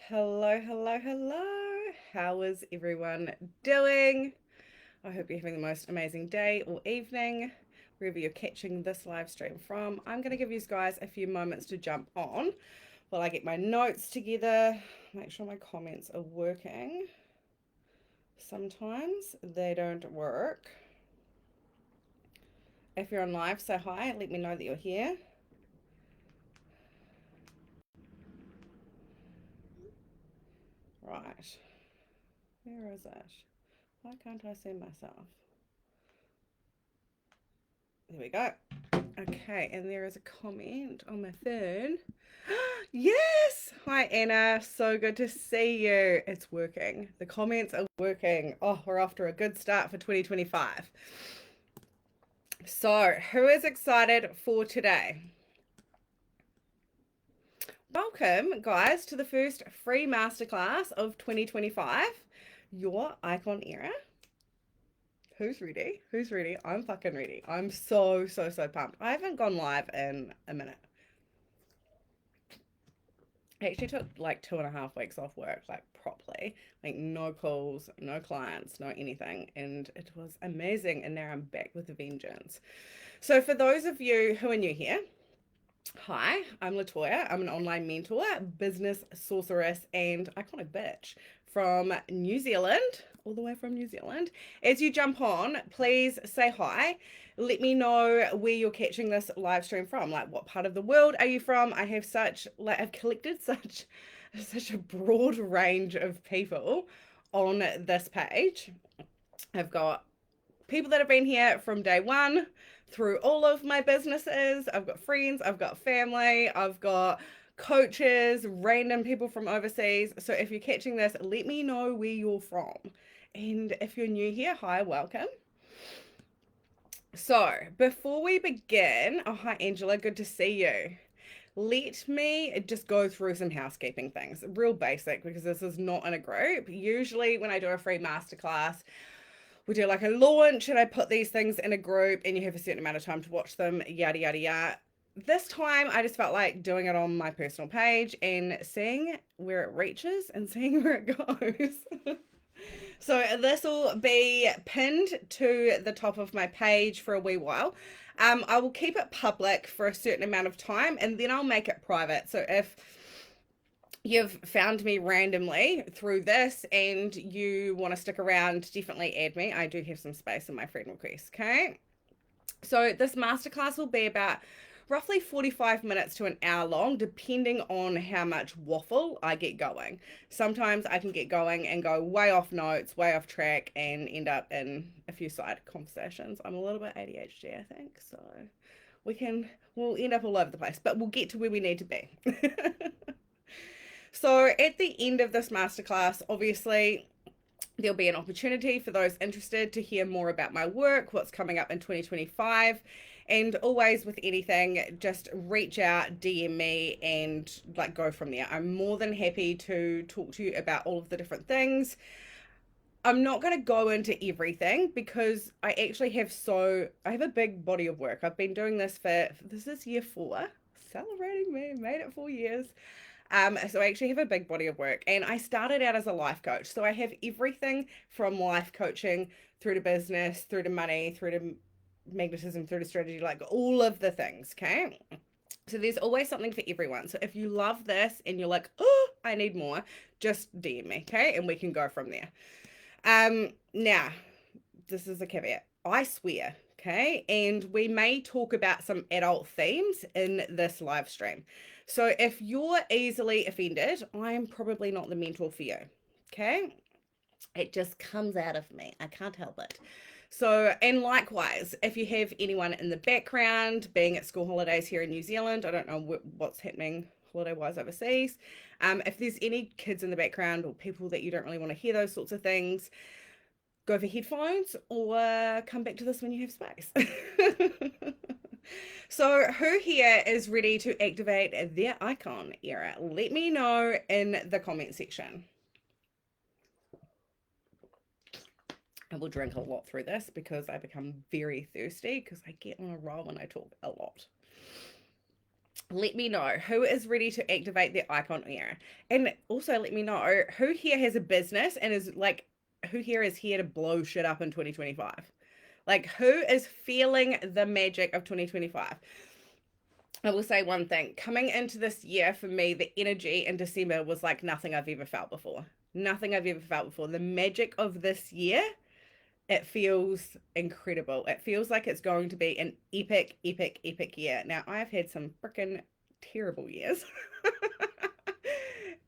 Hello, hello, hello. How is everyone doing? I hope you're having the most amazing day or evening, wherever you're catching this live stream from. I'm going to give you guys a few moments to jump on while I get my notes together, make sure my comments are working. Sometimes they don't work. If you're on live, say hi, let me know that you're here. Right, where is it? Why can't I see myself? There we go. Okay, and there is a comment on my phone. Yes! Hi, Anna. So good to see you. It's working. The comments are working. Oh, we're off to a good start for 2025. So, who is excited for today? Welcome, guys, to the first free masterclass of 2025, your icon era. Who's ready? Who's ready? I'm fucking ready. I'm so pumped. I haven't gone live in a minute. I actually took like 2.5 weeks off work, like properly, like no calls, no clients, no anything. And it was amazing. And now I'm back with a vengeance. So, for those of you who are new here, hi, I'm Latoya. I'm an online mentor, business sorceress, and iconic bitch from New Zealand, all the way from New Zealand. As you jump on, please say hi. Let me know where you're catching this live stream from. Like, what part of the world are you from? I have I've collected such a broad range of people on this page. I've got people that have been here from day one through all of my businesses. I've got friends, I've got family, I've got coaches, random people from overseas. So if you're catching this, let me know where you're from. And if you're new here, hi, welcome. So before we begin, oh, hi, Angela, good to see you. Let me just go through some housekeeping things, real basic, because this is not in a group. Usually, when I do a free masterclass, we do like a launch and I put these things in a group and you have a certain amount of time to watch them, yada, yada, yada. This time I just felt like doing it on my personal page and seeing where it reaches and seeing where it goes. So this will be pinned to the top of my page for a wee while. I will keep it public for a certain amount of time and then I'll make it private. So if you've found me randomly through this and you want to stick around, definitely add me. I do have some space in my friend request. Okay. So this masterclass will be about roughly 45 minutes to an hour long, depending on how much waffle I get going. Sometimes I can get going and go way off notes, way off track, and end up in a few side conversations. I'm a little bit ADHD, I think. So we'll end up all over the place, but we'll get to where we need to be. So at the end of this masterclass, obviously, there'll be an opportunity for those interested to hear more about my work, what's coming up in 2025. And always with anything, just reach out, DM me, and like go from there. I'm more than happy to talk to you about all of the different things. I'm not going to go into everything because I have a big body of work. I've been doing this is year 4, celebrating me, made it 4 years. So I actually have a big body of work and I started out as a life coach. So I have everything from life coaching through to business, through to money, through to magnetism, through to strategy, like all of the things. Okay. So there's always something for everyone. So if you love this and you're like, oh, I need more, just DM me. Okay. And we can go from there. Now, this is a caveat. I swear, okay? And we may talk about some adult themes in this live stream. So if you're easily offended, I'm probably not the mentor for you, okay? It just comes out of me. I can't help it. So, and likewise, if you have anyone in the background, being at school holidays here in New Zealand, I don't know what's happening holiday wise overseas. If there's any kids in the background or people that you don't really want to hear those sorts of things, go for headphones or come back to this when you have space. So, who here is ready to activate their icon era? Let me know in the comment section. I will drink a lot through this because I become very thirsty because I get on a roll and I talk a lot. Let me know who is ready to activate their icon era. And also let me know who here has a business and is like, who here is here to blow shit up in 2025. Like, who is feeling the magic of 2025? I will say one thing. Coming into this year, for me, the energy in December was like nothing I've ever felt before. Nothing I've ever felt before. The magic of this year, it feels incredible. It feels like it's going to be an epic, epic, epic year. Now, I've had some freaking terrible years.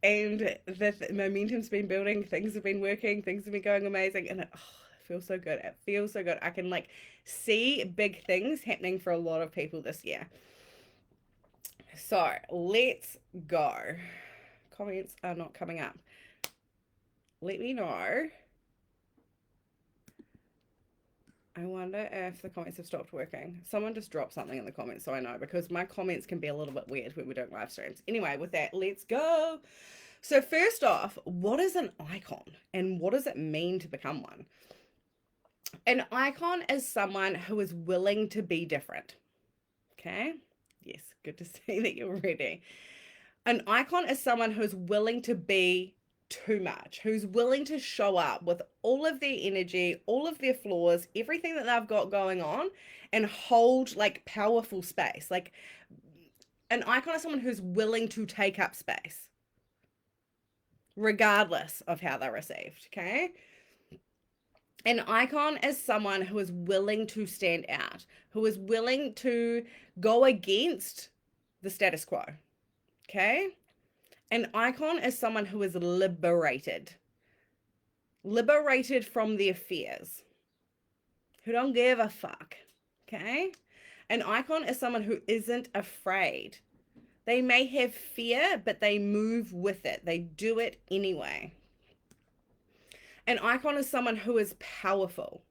And the momentum's been building, things have been working, things have been going amazing, and it feels so good. It feels so good. I can like see big things happening for a lot of people this year. So let's go. Comments are not coming up. Let me know. I wonder if the comments have stopped working. Someone just dropped something in the comments so I know, because my comments can be a little bit weird when we're doing live streams. Anyway, with that, let's go. So first off, what is an icon and what does it mean to become one? An icon is someone who is willing to be different. Okay? Yes, good to see that you're ready. An icon is someone who's willing to be too much, who's willing to show up with all of their energy, all of their flaws, everything that they've got going on, and hold like powerful space. Like, an icon is someone who's willing to take up space, regardless of how they're received. Okay? An icon is someone who is willing to stand out, who is willing to go against the status quo. Okay? An icon is someone who is liberated from their fears, who don't give a fuck. Okay? An icon is someone who isn't afraid. They may have fear, but they move with it. They do it anyway. An icon is someone who is powerful,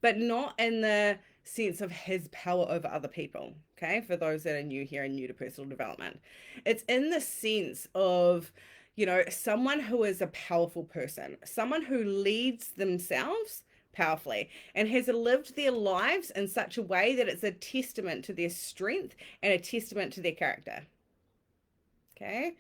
but not in the sense of his power over other people. Okay, for those that are new here and new to personal development, it's in the sense of, you know, someone who is a powerful person, someone who leads themselves powerfully and has lived their lives in such a way that it's a testament to their strength and a testament to their character. Okay,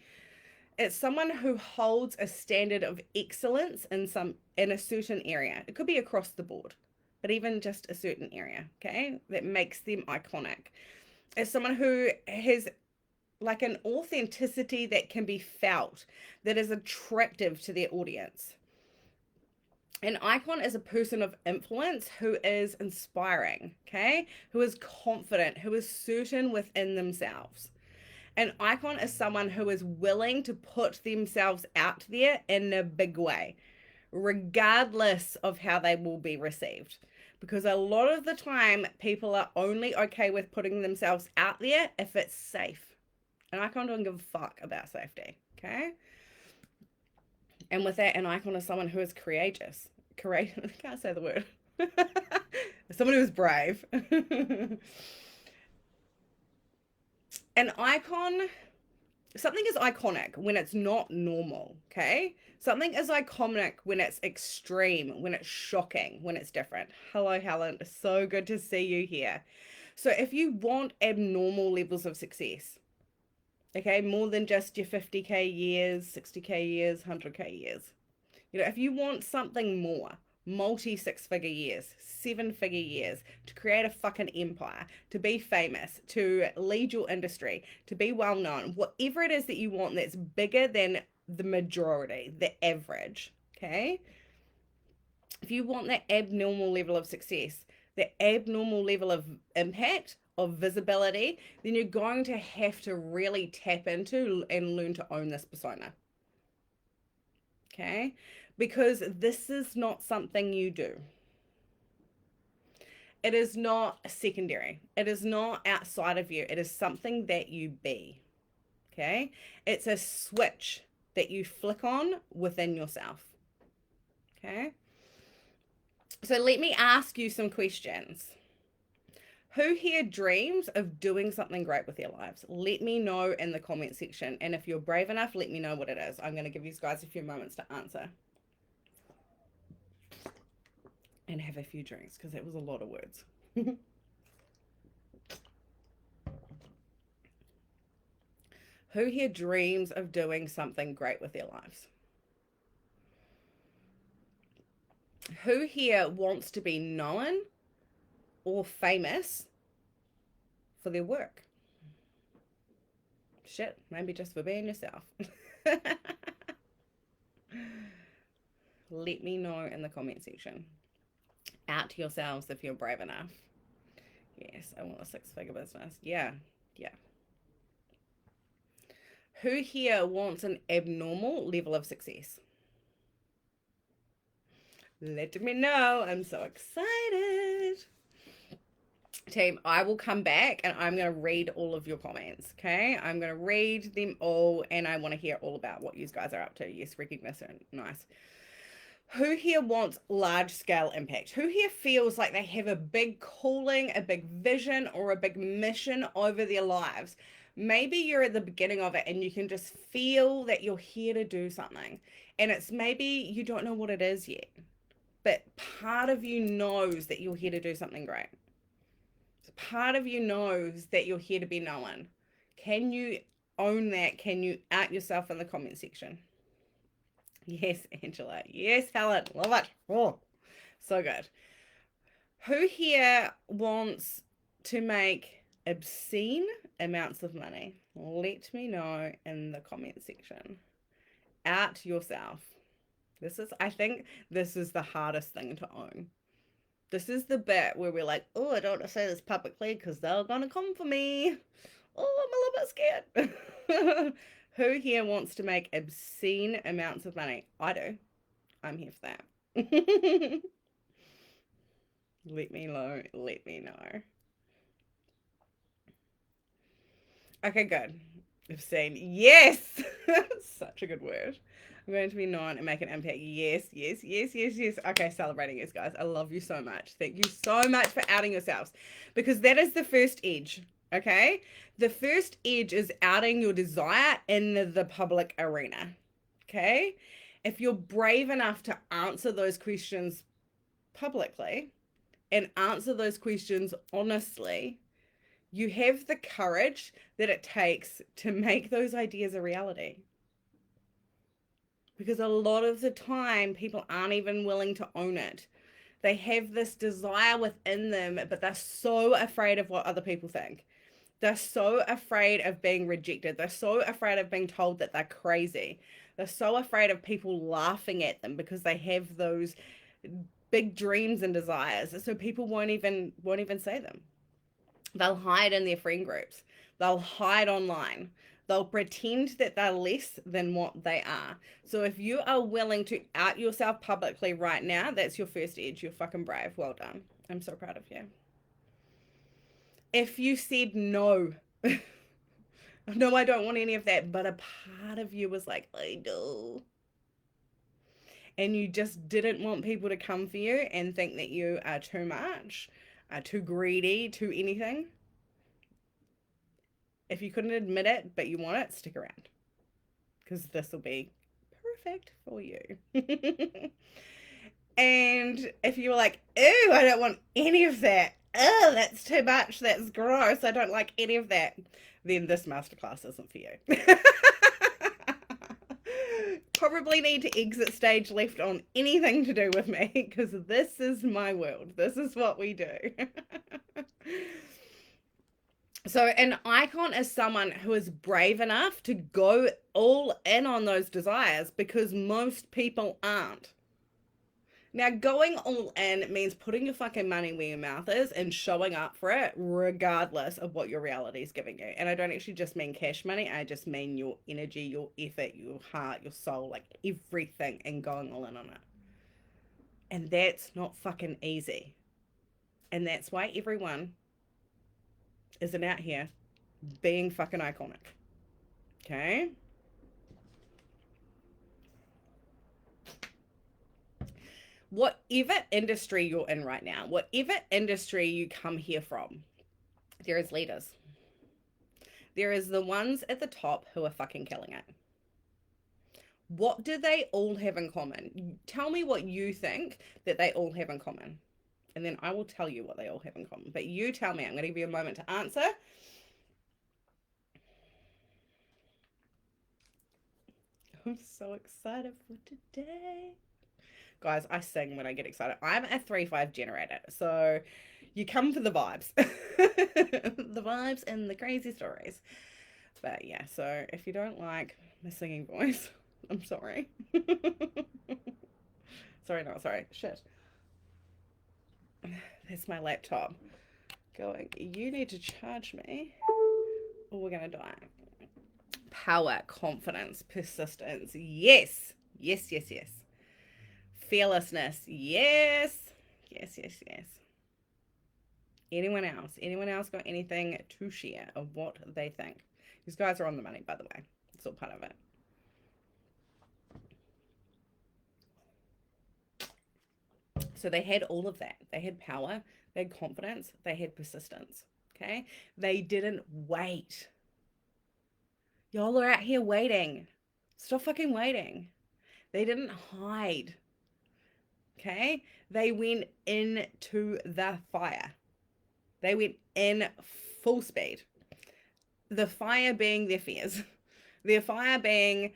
it's someone who holds a standard of excellence in a certain area. It could be across the board, but even just a certain area, okay, that makes them iconic. It's someone who has like an authenticity that can be felt, that is attractive to their audience. An icon is a person of influence who is inspiring, okay, who is confident, who is certain within themselves. An icon is someone who is willing to put themselves out there in a big way, regardless of how they will be received. Because a lot of the time, people are only okay with putting themselves out there if it's safe. An icon don't give a fuck about safety, okay? And with that, an icon is someone who is courageous. Courageous, I can't say the word. Someone who is brave. An icon, something is iconic when it's not normal, okay? Something is iconic when it's extreme, when it's shocking, when it's different. Hello, Helen. So good to see you here. So if you want abnormal levels of success, okay, more than just your 50K years, 60K years, 100K years, you know, if you want something more, multi 6-figure years, 7-figure years, to create a fucking empire, to be famous, to lead your industry, to be well known, whatever it is that you want that's bigger than the majority, the average, okay? If you want that abnormal level of success, the abnormal level of impact, of visibility, then you're going to have to really tap into and learn to own this persona. Okay? Because this is not something you do. It is not secondary. It is not outside of you. It is something that you be. Okay? It's a switch that you flick on within yourself. Okay? So let me ask you some questions. Who here dreams of doing something great with their lives? Let me know in the comment section. And if you're brave enough, let me know what it is. I'm going to give you guys a few moments to answer. And have a few drinks, because that was a lot of words. Who here dreams of doing something great with their lives? Who here wants to be known or famous for their work? Shit, maybe just for being yourself. Let me know in the comment section. Out to yourselves if you're brave enough. Yes, I want a 6-figure business. Yeah, yeah. Who here wants an abnormal level of success? Let me know. I'm so excited. Team, I will come back and I'm going to read all of your comments. Okay, I'm going to read them all and I want to hear all about what you guys are up to. Yes, recognition. Nice. Who here wants large scale impact? Who here feels like they have a big calling, a big vision, or a big mission over their lives? Maybe you're at the beginning of it and you can just feel that you're here to do something. And it's maybe you don't know what it is yet, but part of you knows that you're here to do something great. Part of you knows that you're here to be known. Can you own that? Can you out yourself in the comment section? Yes, Angela. Yes, Helen. Love it. Oh, so good. Who here wants to make obscene amounts of money? Let me know in the comment section. Out yourself. I think this is the hardest thing to own. This is the bit where we're like, oh, I don't want to say this publicly because they're going to come for me. Oh, I'm a little bit scared. Who here wants to make obscene amounts of money? I do. I'm here for that. Let me know. Let me know. Okay, good. Obscene. Yes! Such a good word. I'm going to be known and make an impact. Yes, yes, yes, yes, yes. Okay, celebrating you guys. I love you so much. Thank you so much for outing yourselves because that is the first edge. Okay? The first edge is outing your desire in the public arena. Okay? If you're brave enough to answer those questions publicly and answer those questions honestly, you have the courage that it takes to make those ideas a reality. Because a lot of the time, people aren't even willing to own it. They have this desire within them, but they're so afraid of what other people think. They're so afraid of being rejected. They're so afraid of being told that they're crazy. They're so afraid of people laughing at them because they have those big dreams and desires. So people won't even say them. They'll hide in their friend groups. They'll hide online. They'll pretend that they're less than what they are. So if you are willing to out yourself publicly right now, that's your first edge. You're fucking brave. Well done. I'm so proud of you. If you said no, no, I don't want any of that, but a part of you was like, I do. And you just didn't want people to come for you and think that you are too much, too greedy, too anything. If you couldn't admit it, but you want it, stick around. Because this will be perfect for you. And if you were like, ew, I don't want any of that. Oh, that's too much. That's gross. I don't like any of that. Then this masterclass isn't for you. Probably need to exit stage left on anything to do with me because this is my world. This is what we do. So an icon is someone who is brave enough to go all in on those desires because most people aren't. Now, going all in means putting your fucking money where your mouth is and showing up for it regardless of what your reality is giving you. And I don't actually just mean cash money. I just mean your energy, your effort, your heart, your soul, like everything, and going all in on it. And that's not fucking easy. And that's why everyone isn't out here being fucking iconic. Okay? Whatever industry you're in right now, whatever industry you come here from, there is leaders. There is the ones at the top who are fucking killing it. What do they all have in common? Tell me what you think that they all have in common. And then I will tell you what they all have in common. But you tell me. I'm going to give you a moment to answer. I'm so excited for today. Guys, I sing when I get excited. I'm a 3-5 generator, so you come for the vibes. The vibes and the crazy stories. But yeah, so if you don't like my singing voice, I'm sorry. Sorry, not sorry. Shit. That's my laptop going, you need to charge me or we're going to die. Power, confidence, persistence. Yes. Yes, yes, yes. Fearlessness. Yes. Yes, yes, yes. Anyone else? Anyone else got anything to share of what they think? These guys are on the money, by the way. It's all part of it. So they had all of that. They had power, they had confidence, they had persistence. Okay. They didn't wait. Y'all are out here waiting. Stop fucking waiting. They didn't hide. Okay. They went into the fire. They went in full speed. The fire being their fears, their fire being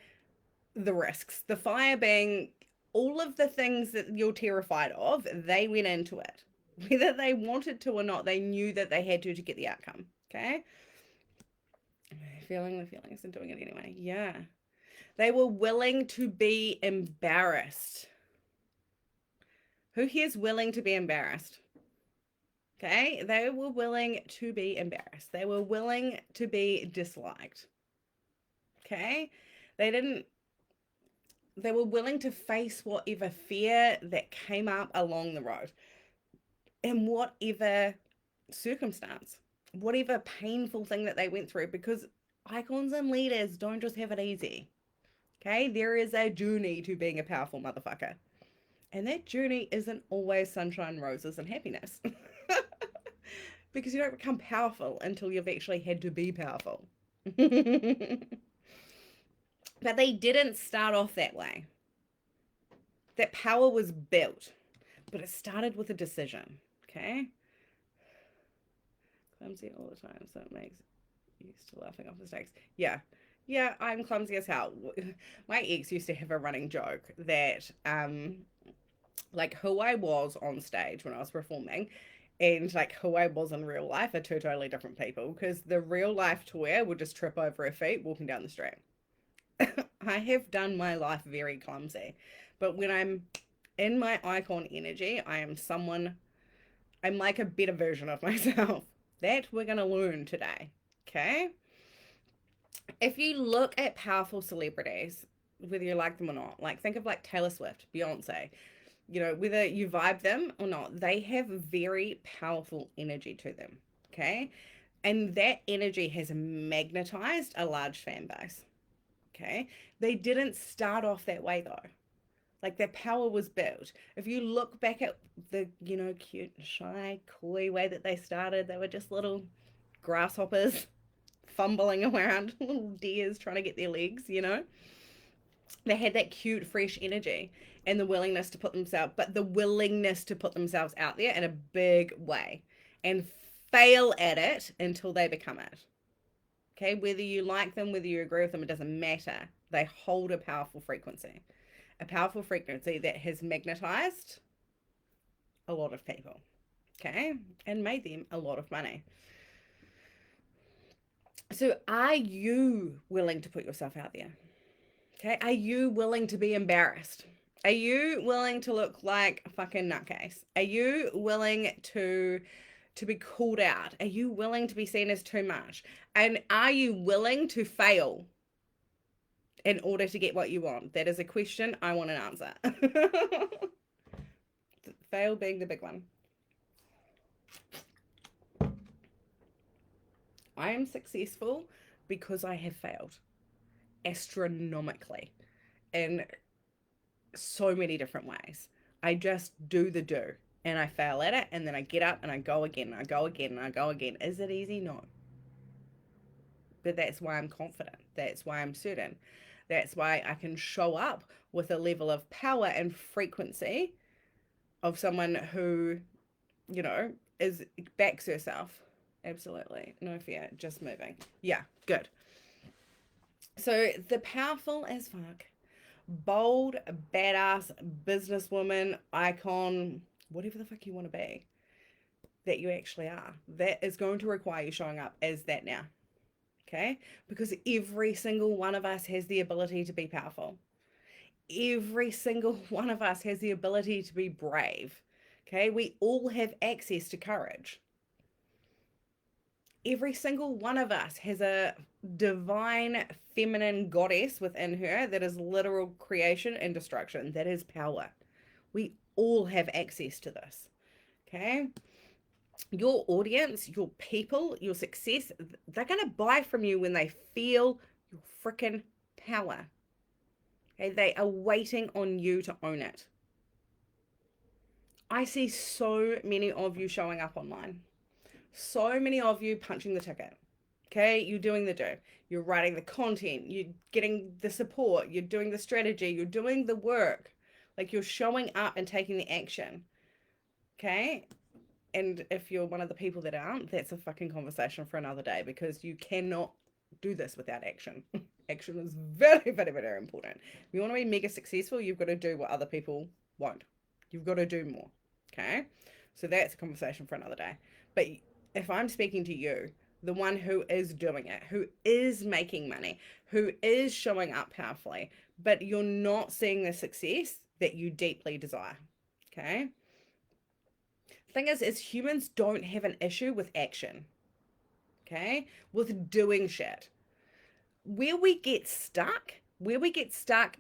the risks, the fire being all of the things that you're terrified of. They went into it. Whether they wanted to or not, they knew that they had to get the outcome. Okay. Feeling the feelings and doing it anyway. Yeah. They were willing to be embarrassed. Who here's willing to be embarrassed? Okay. They were willing to be embarrassed. They were willing to be disliked. Okay. They were willing to face whatever fear that came up along the road in whatever circumstance, whatever painful thing that they went through, because icons and leaders don't just have it easy. Okay, there is a journey to being a powerful motherfucker. And that journey isn't always sunshine, roses, and happiness. Because you don't become powerful until you've actually had to be powerful. But they didn't start off that way. That power was built, but it started with a decision. Okay? Clumsy all the time, so it makes used to laughing off mistakes. Yeah. Yeah, I'm clumsy as hell. My ex used to have a running joke that like who I was on stage when I was performing and like who I was in real life are two totally different people, because the real life Toya would just trip over her feet walking down the street. I have done my life very clumsy, but when I'm in my icon energy, I'm like a better version of myself. That we're going to learn today. Okay? If you look at powerful celebrities, whether you like them or not, like think of like Taylor Swift, Beyonce, you know, whether you vibe them or not, they have very powerful energy to them. Okay? And that energy has magnetized a large fan base. Okay? They didn't start off that way though. Like their power was built. If you look back at the, you know, cute, shy, coy way that they started, they were just little grasshoppers fumbling around, little deers trying to get their legs, you know. They had that cute, fresh energy and the willingness to put themselves out there in a big way and fail at it until they become it. Okay, whether you like them, whether you agree with them, it doesn't matter. They hold a powerful frequency that has magnetized a lot of people, okay, and made them a lot of money. So, are you willing to put yourself out there? Okay, are you willing to be embarrassed? Are you willing to look like a fucking nutcase? Are you willing to be called out? Are you willing to be seen as too much? And are you willing to fail in order to get what you want? That is a question I want an answer. Fail being the big one. I am successful because I have failed astronomically in so many different ways. I just do the do and I fail at it, and then I get up and I go again and I go again and I go again. Is it easy? No. But that's why I'm confident. That's why I'm certain. That's why I can show up with a level of power and frequency of someone who, you know, is backs herself. Absolutely. No fear, just moving. Yeah, good. So the powerful as fuck bold, badass businesswoman, icon, whatever the fuck you want to be, that you actually are. That is going to require you showing up as that now. Okay? Because every single one of us has the ability to be powerful. Every single one of us has the ability to be brave. Okay? We all have access to courage. Every single one of us has a divine feminine goddess within her that is literal creation and destruction. That is power. We all have access to this. Okay? Your audience, your people, your success, they're going to buy from you when they feel your freaking power. Okay? They are waiting on you to own it. I see so many of you showing up online. So many of you punching the ticket. Okay, you're doing the do. You're writing the content, you're getting the support, you're doing the strategy, you're doing the work. Like you're showing up and taking the action. Okay? And if you're one of the people that aren't, that's a fucking conversation for another day because you cannot do this without action. Action is very, very, very important. If you want to be mega successful, you've got to do what other people won't. You've got to do more. Okay? So that's a conversation for another day. But if I'm speaking to you, the one who is doing it, who is making money, who is showing up powerfully, but you're not seeing the success that you deeply desire. Okay? Thing is humans don't have an issue with action. Okay? With doing shit. Where we get stuck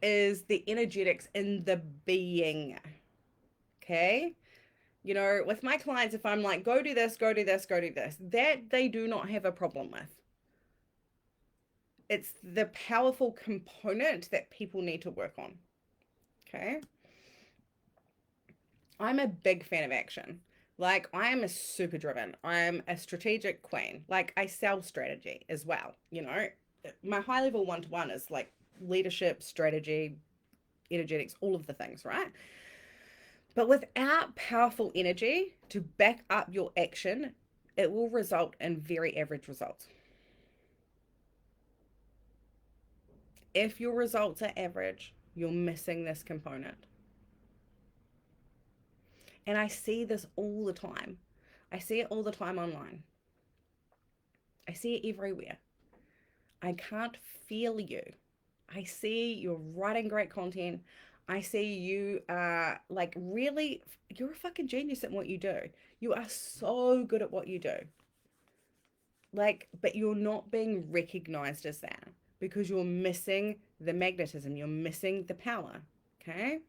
is the energetics in the being. Okay? You know, with my clients, if I'm like, go do this, go do this, go do this, that they do not have a problem with. It's the powerful component that people need to work on. Okay? I'm a big fan of action. Like, I am a super driven. I'm a strategic queen. Like, I sell strategy as well. You know, my high level one to one is like leadership, strategy, energetics, all of the things, right? But without powerful energy to back up your action, it will result in very average results. If your results are average, you're missing this component. And I see this all the time. I see it all the time online. I see it everywhere. I can't feel you. I see you're writing great content. I see you are like really, you're a fucking genius at what you do. You are so good at what you do. Like, but you're not being recognized as that because you're missing the magnetism, you're missing the power. Okay?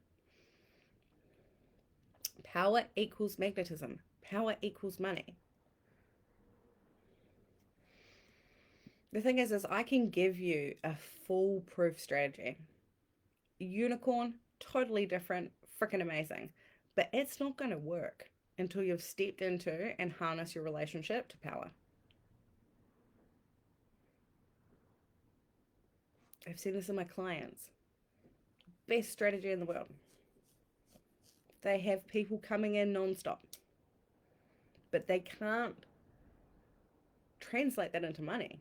Power equals magnetism, power equals money. The thing is I can give you a foolproof strategy. Unicorn, totally different, freaking amazing. But it's not going to work until you've stepped into and harness your relationship to power. I've seen this in my clients. Best strategy in the world. They have people coming in non-stop, but they can't translate that into money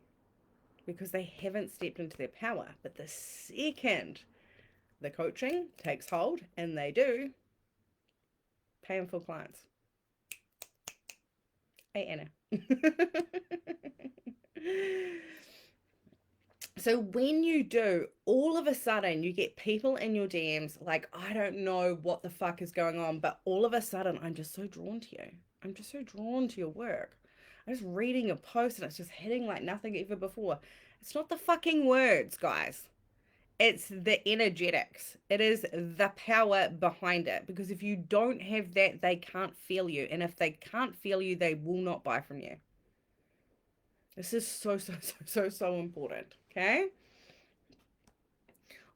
because they haven't stepped into their power. But the second the coaching takes hold, and they do, pay them for clients. Hey, Anna. So when you do, all of a sudden you get people in your DMs like, I don't know what the fuck is going on, but all of a sudden I'm just so drawn to you. I'm just so drawn to your work. I'm just reading your post and it's just hitting like nothing ever before. It's not the fucking words, guys. It's the energetics. It is the power behind it. Because if you don't have that, they can't feel you. And if they can't feel you, they will not buy from you. This is so important. Okay?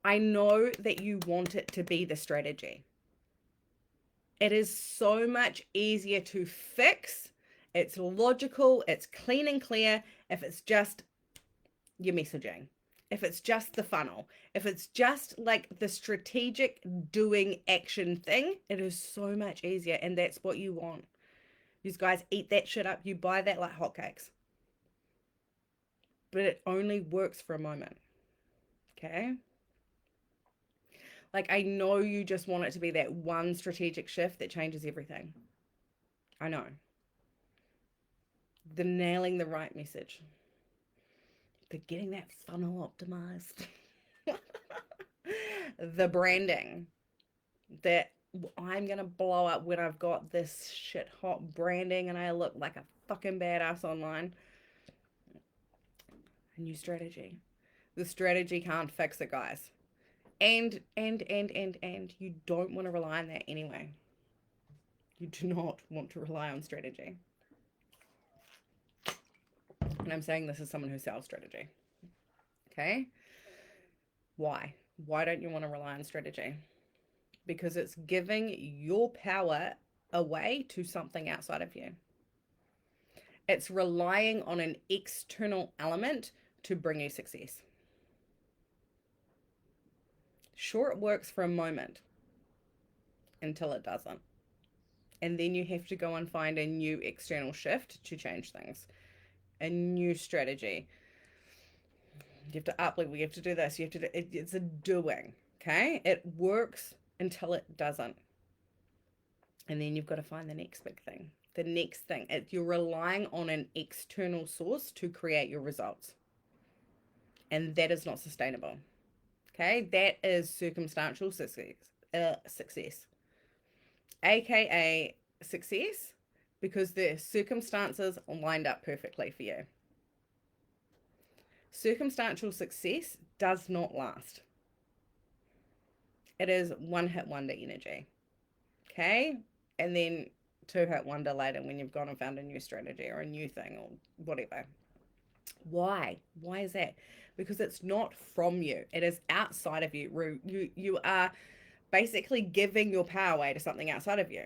I know that you want it to be the strategy. It is so much easier to fix. It's logical, it's clean and clear if it's just your messaging. If it's just the funnel, if it's just like the strategic doing action thing, it is so much easier. And that's what you want. You guys eat that shit up. You buy that like hotcakes. But it only works for a moment. Okay? Like, I know you just want it to be that one strategic shift that changes everything. I know. The nailing the right message. The getting that funnel optimized. The branding. That I'm going to blow up when I've got this shit hot branding and I look like a fucking badass online. A new strategy. The strategy can't fix it, guys. And you don't want to rely on that anyway. You do not want to rely on strategy. And I'm saying this as someone who sells strategy. Okay? Why? Why don't you want to rely on strategy? Because it's giving your power away to something outside of you. It's relying on an external element to bring you success. Sure, it works for a moment until it doesn't. And then you have to go and find a new external shift to change things, a new strategy. You have to uplevel, you have to do this, you have to do it's a doing, okay? It works until it doesn't. And then you've got to find the next big thing. The next thing. You're relying on an external source to create your results. And that is not sustainable. Okay? That is circumstantial success. AKA success because the circumstances lined up perfectly for you. Circumstantial success does not last. It is one hit wonder energy. Okay? And then two hit wonder later when you've gone and found a new strategy or a new thing or whatever. Why? Why is that? Because it's not from you. It is outside of you. You are basically giving your power away to something outside of you.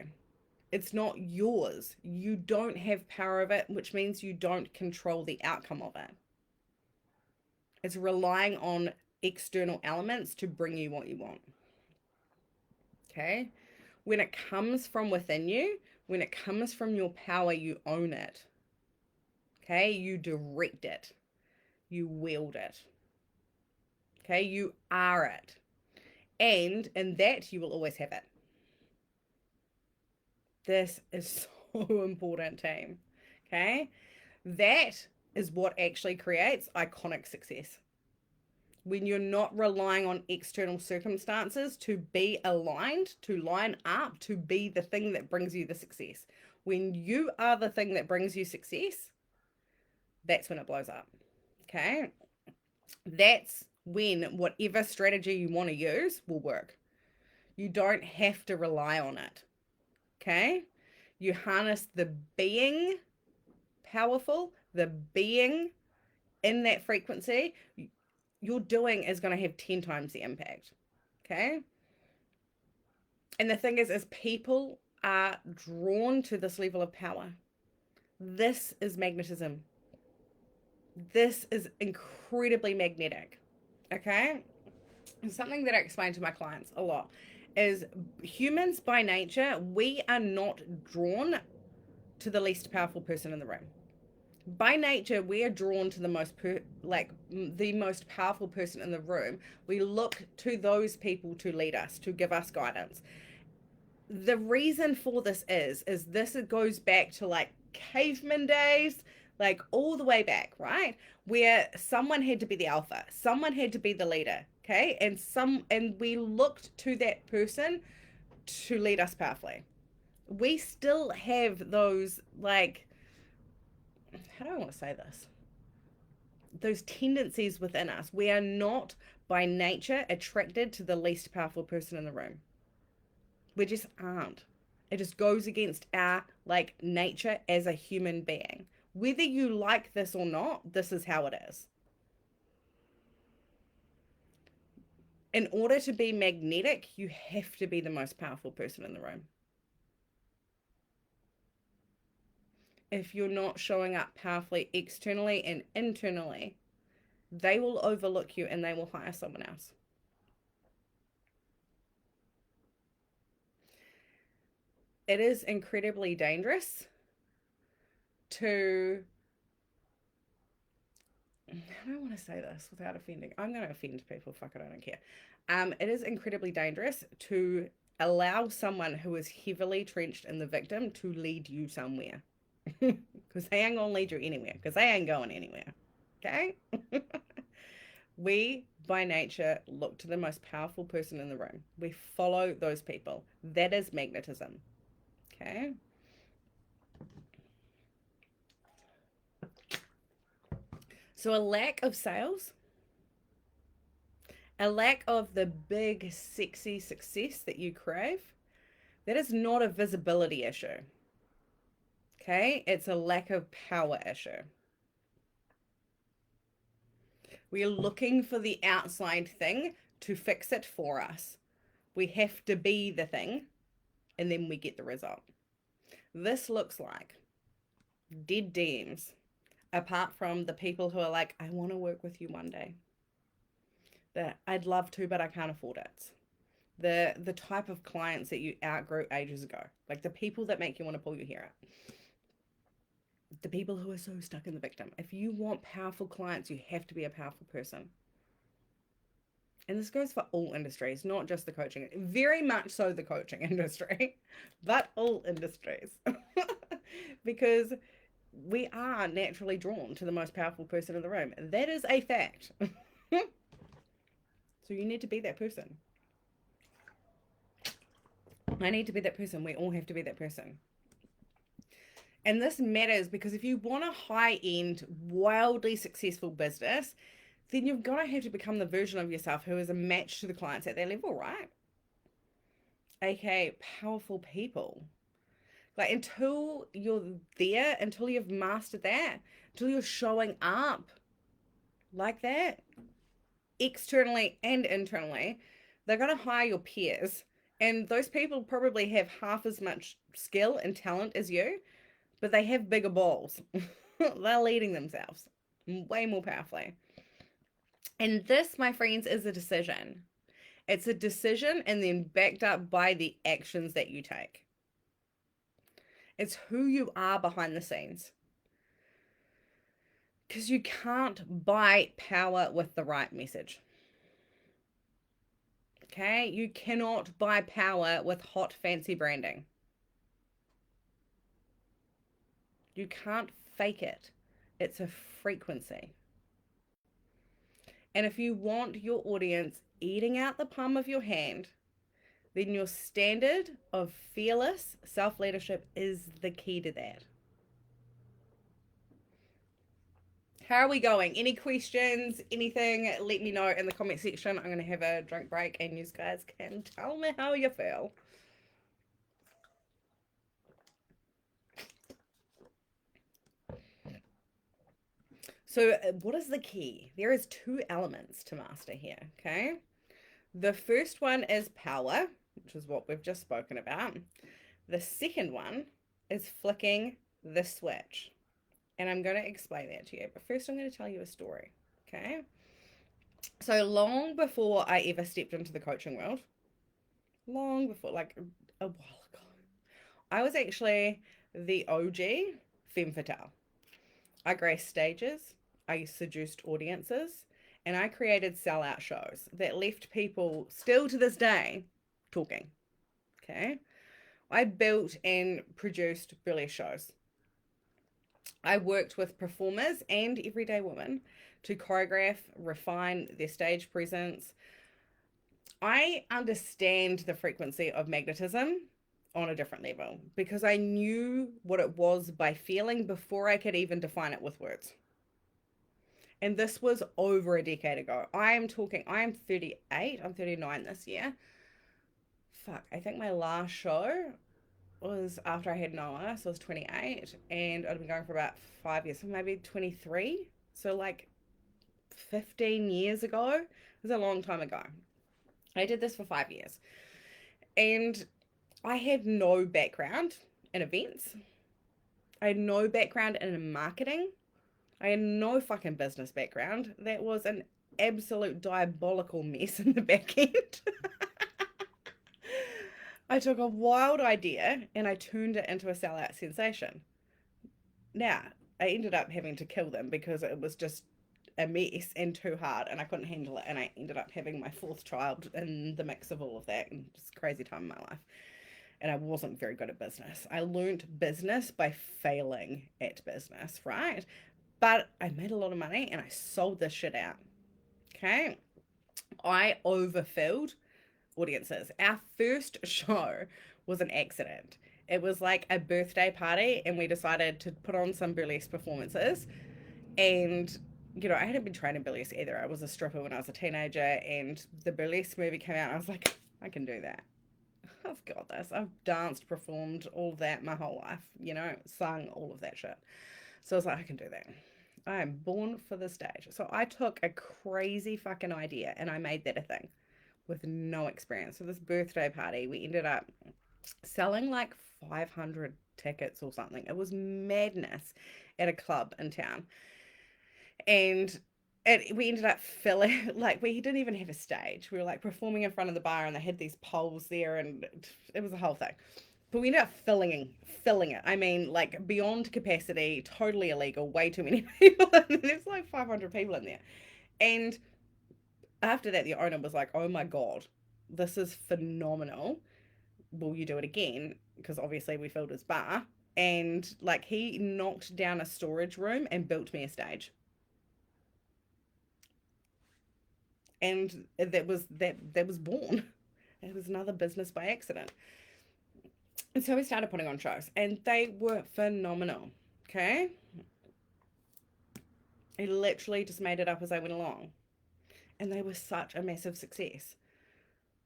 It's not yours. You don't have power of it, which means you don't control the outcome of it. It's relying on external elements to bring you what you want. Okay? When it comes from within you, when it comes from your power, you own it. Okay? You direct it. You wield it. Okay? You are it. And in that, you will always have it. This is so important, team. Okay? That is what actually creates iconic success. When you're not relying on external circumstances to be aligned, to line up, to be the thing that brings you the success. When you are the thing that brings you success, that's when it blows up. Okay? That's when whatever strategy you want to use will work. You don't have to rely on it. Okay? You harness the being powerful, the being in that frequency, your doing is going to have 10 times the impact. Okay? And the thing is people are drawn to this level of power. This is magnetism. This is incredibly magnetic. Okay? And something that I explain to my clients a lot is humans by nature, we are not drawn to the least powerful person in the room. By nature, we are drawn to the most powerful person in the room. We look to those people to lead us, to give us guidance. The reason for this is this goes back to like caveman days, like all the way back, right? Where someone had to be the alpha, someone had to be the leader, okay? And we looked to that person to lead us powerfully. We still have those, like, how do I want to say this? Those tendencies within us. We are not by nature attracted to the least powerful person in the room. We just aren't. It just goes against our like nature as a human being. Whether you like this or not, this is how it is. In order to be magnetic, you have to be the most powerful person in the room. If you're not showing up powerfully externally and internally, they will overlook you and they will hire someone else. It is incredibly dangerous to, how do I want to say this without offending? I'm going to offend people. Fuck it, I don't care. It is incredibly dangerous to allow someone who is heavily trenched in the victim to lead you somewhere. Because they ain't gonna lead you anywhere, because they ain't going anywhere. Okay? We, by nature, look to the most powerful person in the room. We follow those people. That is magnetism. Okay? So, a lack of sales, a lack of the big, sexy success that you crave, that is not a visibility issue. Okay? It's a lack of power issue. We are looking for the outside thing to fix it for us. We have to be the thing, and then we get the result. This looks like dead DMs, apart from the people who are like, I want to work with you one day. That I'd love to, but I can't afford it. The type of clients that you outgrew ages ago, like the people that make you want to pull your hair out. The people who are so stuck in the victim. If you want powerful clients, you have to be a powerful person. And this goes for all industries, not just the coaching, very much so the coaching industry, but all industries. Because we are naturally drawn to the most powerful person in the room. That is a fact. So you need to be that person. I need to be that person. We all have to be that person. And this matters because if you want a high-end, wildly successful business, then you've got to have to become the version of yourself who is a match to the clients at that level, right? AKA powerful people. Like until you're there, until you've mastered that, until you're showing up like that, externally and internally, they're going to hire your peers. And those people probably have half as much skill and talent as you, but they have bigger balls. They're leading themselves way more powerfully. And this, my friends, is a decision. It's a decision and then backed up by the actions that you take. It's who you are behind the scenes. Because you can't buy power with the right message. Okay? You cannot buy power with hot, fancy branding. You can't fake it. It's a frequency. And if you want your audience eating out the palm of your hand, then your standard of fearless self-leadership is the key to that. How are we going? Any questions? Anything? Let me know in the comment section. I'm going to have a drink break and you guys can tell me how you feel. So what is the key? There is 2 elements to master here, okay? The first one is power, which is what we've just spoken about. The second one is flicking the switch. And I'm going to explain that to you. But first I'm going to tell you a story, okay? So long before I ever stepped into the coaching world, long before, like a while ago, I was actually the OG femme fatale. I graced stages, I seduced audiences, and I created sellout shows that left people still to this day talking. Okay. I built and produced burlesque shows. I worked with performers and everyday women to choreograph, refine their stage presence. I understand the frequency of magnetism on a different level because I knew what it was by feeling before I could even define it with words. And this was over a decade ago. I am 38, I'm 39 this year. Fuck, I think my last show was after I had Noah, so I was 28, and I'd been going for about 5 years, so maybe 23. So like 15 years ago. It was a long time ago. I did this for 5 years. And I had no background in events. I had no background in marketing. I had no fucking business background. That was an absolute diabolical mess in the back end. I took a wild idea and I turned it into a sellout sensation. Now, I ended up having to kill them because it was just a mess and too hard, and I couldn't handle it, and I ended up having my fourth child in the mix of all of that, and just a crazy time in my life. And I wasn't very good at business. I learned business by failing at business, right? But I made a lot of money and I sold this shit out. Okay. I overfilled audiences. Our first show was an accident. It was like a birthday party, and we decided to put on some burlesque performances. And, you know, I hadn't been trained in burlesque either. I was a stripper when I was a teenager, and the burlesque movie came out. And I was like, I can do that. I've got this. I've danced, performed, all of that my whole life, you know, sung, all of that shit. So I was like, I can do that. I am born for the stage. So I took a crazy fucking idea and I made that a thing with no experience. So this birthday party, we ended up selling like 500 tickets or something. It was madness at a club in town. And we ended up filling, like, we didn't even have a stage. We were like performing in front of the bar, and they had these poles there, and it was a whole thing. But we ended up filling it. I mean, like, beyond capacity, totally illegal, way too many people. And there's like 500 people in there. And after that, the owner was like, oh my God, this is phenomenal. Will you do it again? Because obviously we filled his bar. And like, he knocked down a storage room and built me a stage. And that was born. It was another business by accident. And so we started putting on shows, and they were phenomenal. Okay. I literally just made it up as I went along, and they were such a massive success.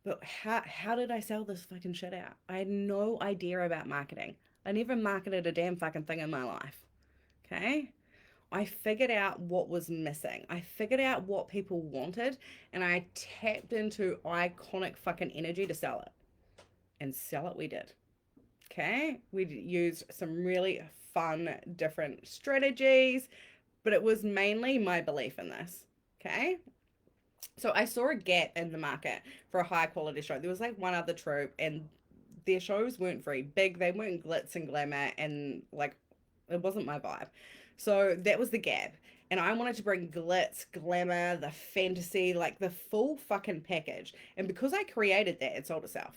But how did I sell this fucking shit out? I had no idea about marketing. I never marketed a damn fucking thing in my life. Okay. I figured out what was missing. I figured out what people wanted, and I tapped into iconic fucking energy to sell it. And sell it we did. Okay? We used some really fun, different strategies, but it was mainly my belief in this. Okay? So I saw a gap in the market for a high quality show. There was like one other troupe, and their shows weren't very big. They weren't glitz and glamour, and like, it wasn't my vibe. So that was the gap. And I wanted to bring glitz, glamour, the fantasy, like the full fucking package. And because I created that, it sold itself.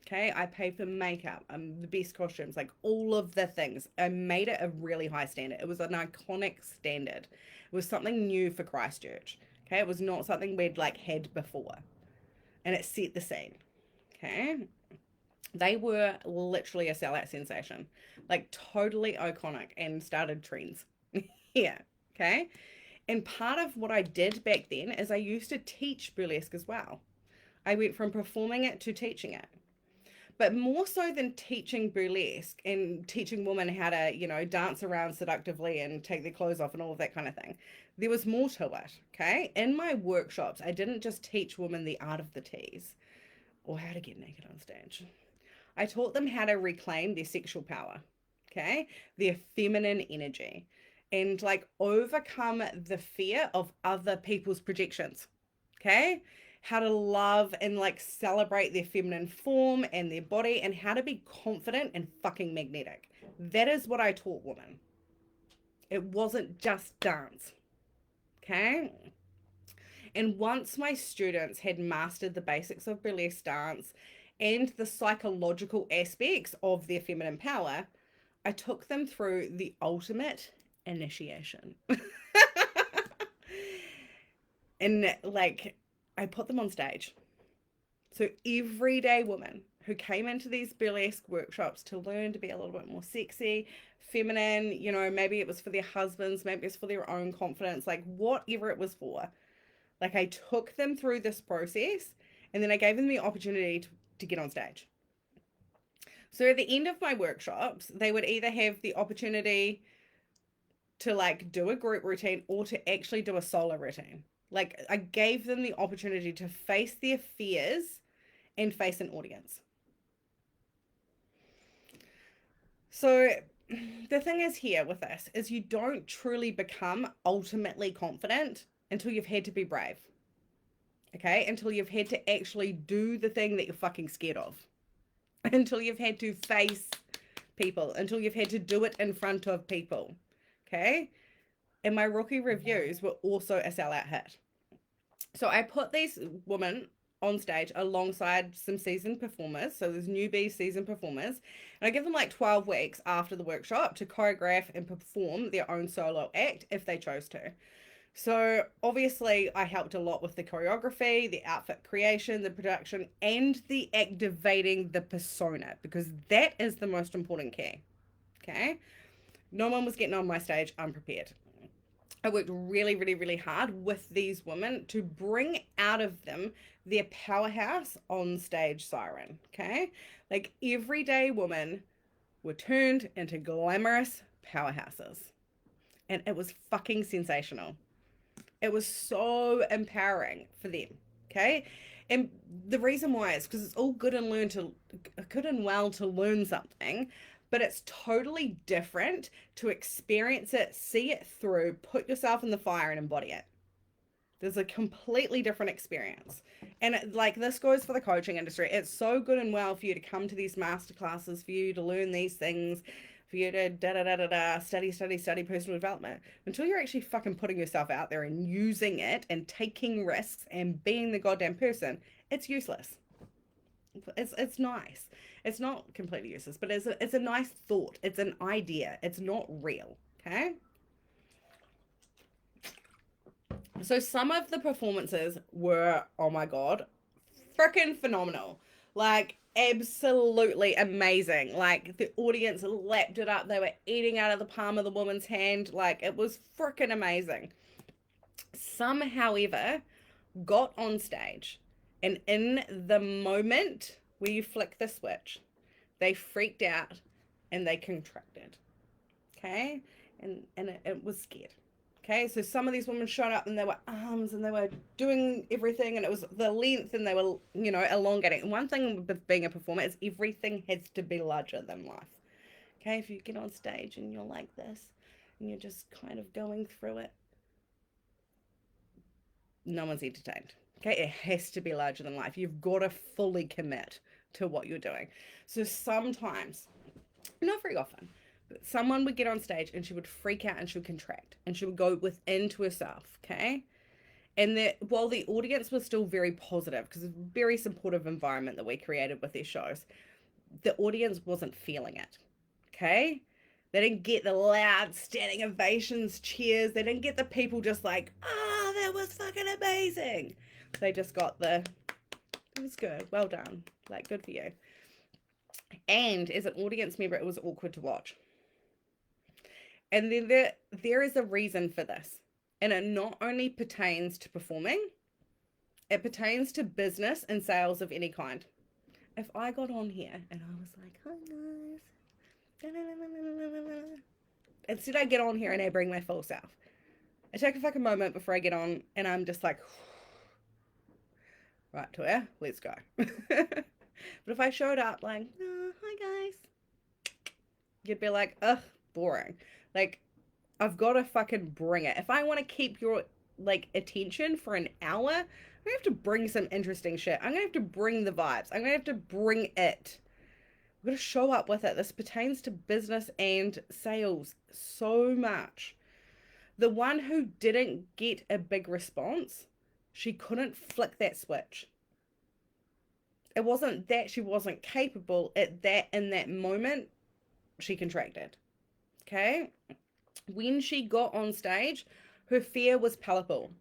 Okay, I paid for makeup, the best costumes, like all of the things. I made it a really high standard. It was an iconic standard. It was something new for Christchurch. Okay, it was not something we'd like had before. And it set the scene. Okay, they were literally a sellout sensation, like totally iconic, and started trends. Yeah, okay. And part of what I did back then is I used to teach burlesque as well. I went from performing it to teaching it. But more so than teaching burlesque and teaching women how to, you know, dance around seductively and take their clothes off and all of that kind of thing, there was more to it. Okay. In my workshops, I didn't just teach women the art of the tease or how to get naked on stage. I taught them how to reclaim their sexual power, okay, their feminine energy, and like overcome the fear of other people's projections, okay, how to love and like celebrate their feminine form and their body, and how to be confident and fucking magnetic. That is what I taught women. It wasn't just dance, okay. And once my students had mastered the basics of burlesque dance and the psychological aspects of their feminine power, I took them through the ultimate initiation. And like, I put them on stage. So everyday woman who came into these burlesque workshops to learn to be a little bit more sexy, feminine, you know, maybe it was for their husbands, maybe it's for their own confidence, like whatever it was for. Like, I took them through this process, and then I gave them the opportunity to get on stage. So at the end of my workshops, they would either have the opportunity to like do a group routine or to actually do a solo routine. Like, I gave them the opportunity to face their fears and face an audience. So the thing is here with this is you don't truly become ultimately confident until you've had to be brave. Okay? Until you've had to actually do the thing that you're fucking scared of. Until you've had to face people. Until you've had to do it in front of people. Okay? And my rookie reviews were also a sellout hit. So I put these women on stage alongside some seasoned performers. So there's newbie seasoned performers. And I give them like 12 weeks after the workshop to choreograph and perform their own solo act if they chose to. So obviously I helped a lot with the choreography, the outfit creation, the production, and the activating the persona, because that is the most important key. Okay. No one was getting on my stage unprepared. I worked really, really, really hard with these women to bring out of them their powerhouse on stage siren. Okay. Like everyday women were turned into glamorous powerhouses. And it was fucking sensational. It was so empowering for them. Okay. And the reason why is because it's all good and well to learn something, but it's totally different to experience it, see it through, put yourself in the fire and embody it. There's a completely different experience. And like this goes for the coaching industry. It's so good and well for you to come to these masterclasses, for you to learn these things, for you to study personal development. Until you're actually fucking putting yourself out there and using it and taking risks and being the goddamn person, it's useless. It's nice. It's not completely useless, but it's a nice thought. It's an idea. It's not real. Okay. So some of the performances were, oh my God, freaking phenomenal. Like absolutely amazing. Like the audience lapped it up. They were eating out of the palm of the woman's hand. Like it was freaking amazing. Some, however, got on stage and in the moment where you flick the switch, they freaked out and they contracted. Okay. And it was scared. Okay, so some of these women showed up and they were arms and they were doing everything and it was the length and they were, you know, elongating. And one thing with being a performer is everything has to be larger than life. Okay, if you get on stage and you're like this and you're just kind of going through it, no one's entertained. Okay, it has to be larger than life. You've got to fully commit to what you're doing. So sometimes, not very often, someone would get on stage and she would freak out and she would contract and she would go within to herself, okay? And that while the audience was still very positive, because it's a very supportive environment that we created with these shows, the audience wasn't feeling it, okay? They didn't get the loud standing ovations, cheers. They didn't get the people just like, oh, that was fucking amazing. They just got the, it was good, well done, like good for you. And as an audience member, it was awkward to watch. And then there is a reason for this. And it not only pertains to performing, it pertains to business and sales of any kind. If I got on here and I was like, hi guys. Instead I get on here and I bring my full self. I take a fucking moment before I get on and I'm just like, right, Toya, let's go. But if I showed up like, oh, hi guys, you'd be like, ugh, boring. Like, I've got to fucking bring it. If I want to keep your, like, attention for an hour, I'm going to have to bring some interesting shit. I'm going to have to bring the vibes. I'm going to have to bring it. I'm going to show up with it. This pertains to business and sales so much. The one who didn't get a big response, she couldn't flick that switch. It wasn't that she wasn't capable. In that moment, she contracted. Okay? When she got on stage, her fear was palpable.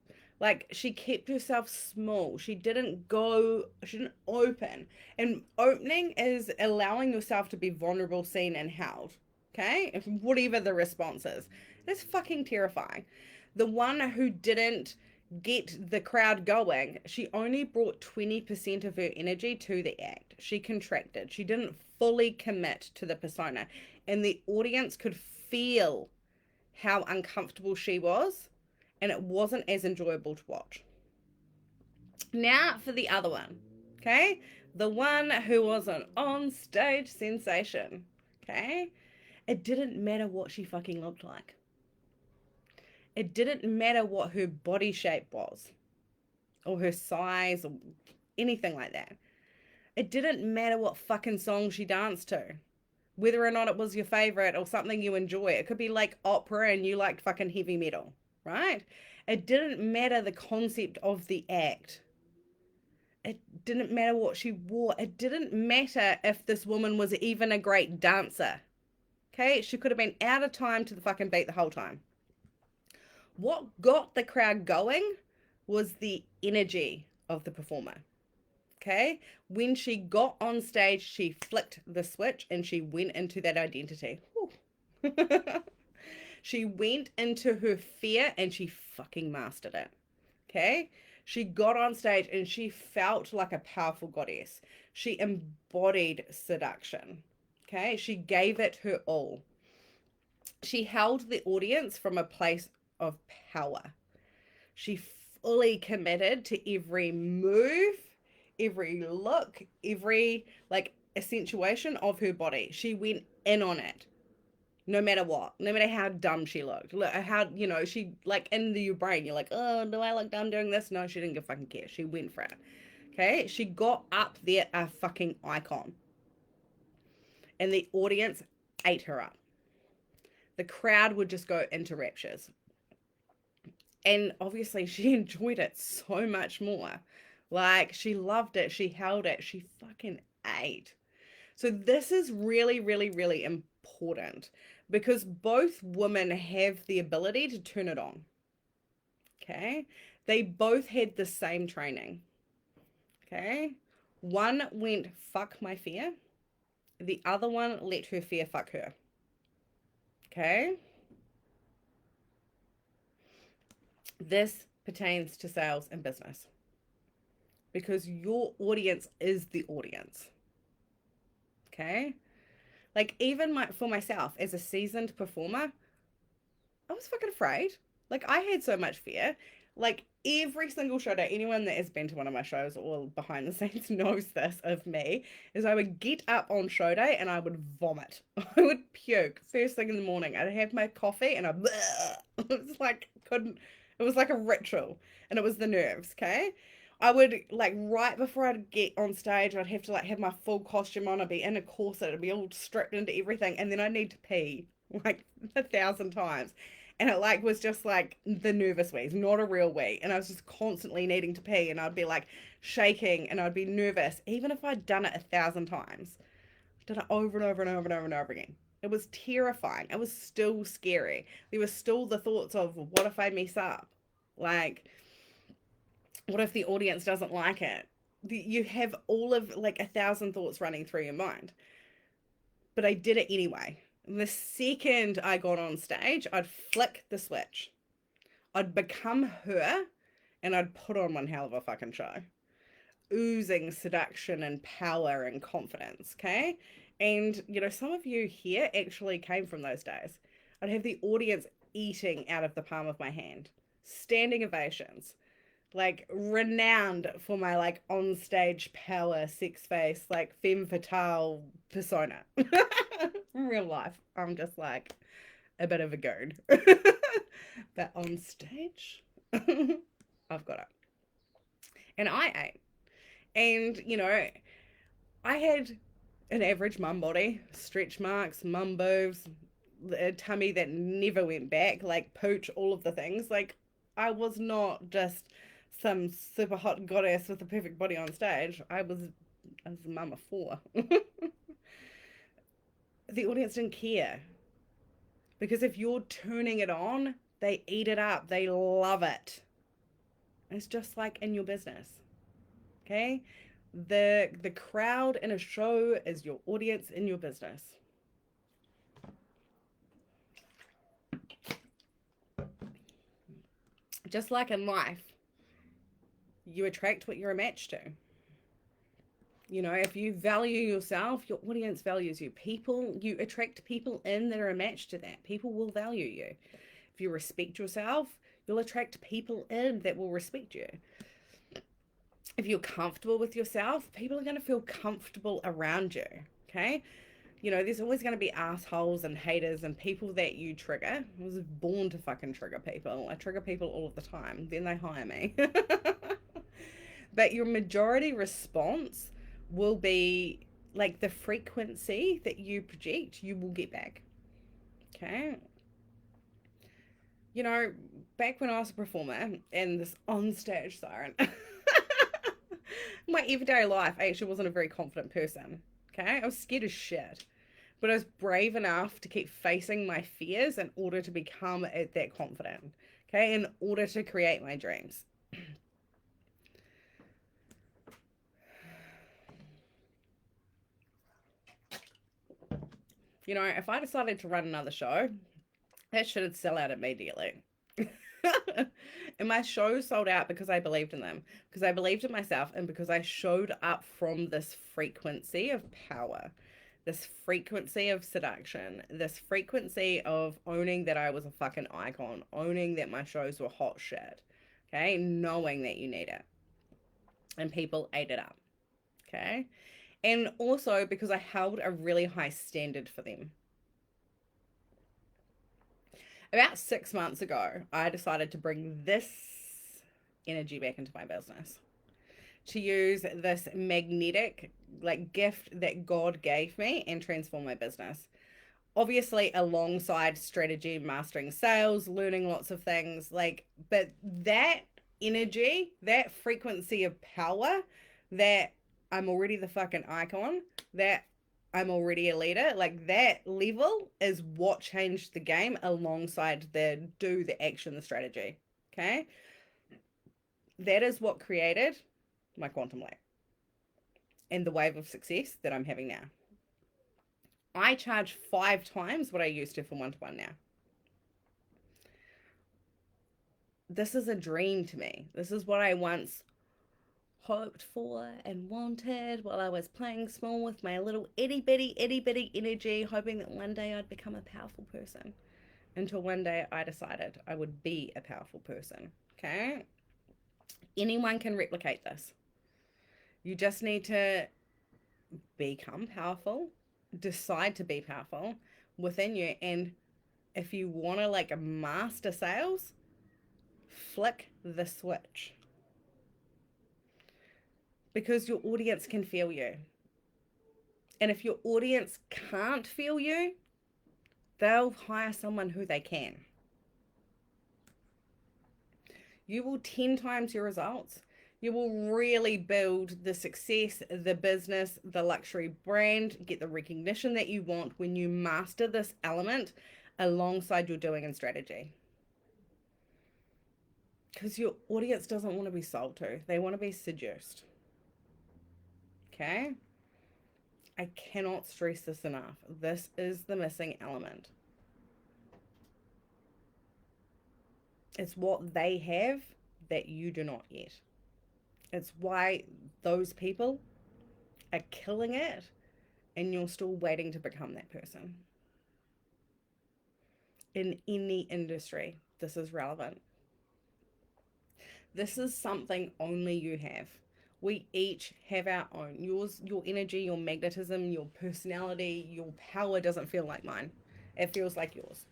Like, she kept herself small. She didn't open. And opening is allowing yourself to be vulnerable, seen, and held. Okay? If whatever the response is. It's fucking terrifying. The one who didn't get the crowd going, she only brought 20% of her energy to the act. She contracted. She didn't fully commit to the persona. And the audience could feel how uncomfortable she was, and it wasn't as enjoyable to watch. Now for the other one, okay? The one who was an on-stage sensation, okay? It didn't matter what she fucking looked like. It didn't matter what her body shape was, or her size, or anything like that. It didn't matter what fucking song she danced to. whether or not it was your favorite or something you enjoy. It could be like opera and you liked fucking heavy metal, right? It didn't matter the concept of the act. It didn't matter what she wore. It didn't matter if this woman was even a great dancer. Okay? She could have been out of time to the fucking beat the whole time. What got the crowd going was the energy of the performer. Okay? When she got on stage, she flicked the switch and she went into that identity. She went into her fear and she fucking mastered it. Okay? She got on stage and she felt like a powerful goddess. She embodied seduction. Okay? She gave it her all. She held the audience from a place of power. She fully committed to every move, every look, every like accentuation of her body. She went in on it. No matter what, no matter how dumb she looked, how, you know, she like in your brain, you're like, oh, do I look dumb doing this? No, she didn't give a fucking care. She went for it. Okay. She got up there a fucking icon. And the audience ate her up. The crowd would just go into raptures. And obviously she enjoyed it so much more. Like she loved it. She held it. She fucking ate. So this is really, really, really important because both women have the ability to turn it on. Okay. They both had the same training. Okay. One went, fuck my fear. The other one let her fear fuck her. Okay. This pertains to sales and business because your audience is the audience. Okay. Like even for myself as a seasoned performer, I was fucking afraid. Like I had so much fear. Like every single show day, anyone that has been to one of my shows or behind the scenes knows this of me, is I would get up on show day and I would vomit. I would puke first thing in the morning. I'd have my coffee and it was like it was like a ritual and it was the nerves, okay? I would like right before I'd get on stage, I'd have to like have my full costume on. I'd be in a corset, it'd be all stripped into everything, and then I need to pee like 1,000 times. And it like was just like the nervous wheeze, not a real wee. And I was just constantly needing to pee, and I'd be like shaking, and I'd be nervous, even if I'd done it 1,000 times. I did it over and over and over and over and over again. It was terrifying. It was still scary. There were still the thoughts of what if I mess up, like what if the audience doesn't like it? You have all of like 1,000 thoughts running through your mind. But I did it anyway. The second I got on stage, I'd flick the switch. I'd become her and I'd put on one hell of a fucking show. Oozing seduction and power and confidence, okay? And, you know, some of you here actually came from those days. I'd have the audience eating out of the palm of my hand, standing ovations, like renowned for my like on stage power, sex face, like femme fatale persona. In real life, I'm just like a bit of a goon. But on stage, I've got it. And I ate. And, you know, I had an average mum body, stretch marks, mum boobs, a tummy that never went back, like pooch, all of the things. Like, I was not just some super hot goddess with a perfect body on stage. I was a mum of four. The audience didn't care. Because if you're turning it on, they eat it up. They love it. It's just like in your business. Okay? The crowd in a show is your audience in your business. Just like in life, you attract what you're a match to. You know, if you value yourself, your audience values you. You attract people in that are a match to that. People will value you. If you respect yourself, you'll attract people in that will respect you. If you're comfortable with yourself, people are going to feel comfortable around you, okay? You know, there's always going to be assholes and haters and people that you trigger. I was born to fucking trigger people. I trigger people all of the time. Then they hire me. But your majority response will be like the frequency that you project, you will get back. Okay. You know, back when I was a performer and this on stage siren, my everyday life, I actually wasn't a very confident person. Okay. I was scared as shit. But I was brave enough to keep facing my fears in order to become that confident. Okay. In order to create my dreams. You know, if I decided to run another show, that shit would sell out immediately. And my shows sold out because I believed in them, because I believed in myself, and because I showed up from this frequency of power, this frequency of seduction, this frequency of owning that I was a fucking icon, owning that my shows were hot shit, okay, knowing that you need it. And people ate it up, okay? And also because I held a really high standard for them. About 6 months ago, I decided to bring this energy back into my business, to use this magnetic like gift that God gave me and transform my business. Obviously, alongside strategy, mastering sales, learning lots of things, like, but that energy, that frequency of power, that I'm already the fucking icon, that I'm already a leader, like that level is what changed the game alongside the action, the strategy. Okay. That is what created my quantum leap and the wave of success that I'm having now. I charge 5 times what I used to for one-to-one now. This is a dream to me. This is what I once hoped for and wanted while I was playing small with my little itty bitty energy, hoping that one day I'd become a powerful person. Until one day I decided I would be a powerful person. Okay? Anyone can replicate this. You just need to become powerful, decide to be powerful within you. And if you want to like master sales, flick the switch. Because your audience can feel you. And if your audience can't feel you, they'll hire someone who they can. You will 10 times your results. You will really build the success, the business, the luxury brand, get the recognition that you want when you master this element alongside your doing and strategy. Because your audience doesn't want to be sold to, they want to be seduced. Okay? I cannot stress this enough. This is the missing element. It's what they have that you do not yet. It's why those people are killing it and you're still waiting to become that person. In any industry, this is relevant. This is something only you have. We each have our own. Yours, your energy, your magnetism, your personality, your power doesn't feel like mine. It feels like yours.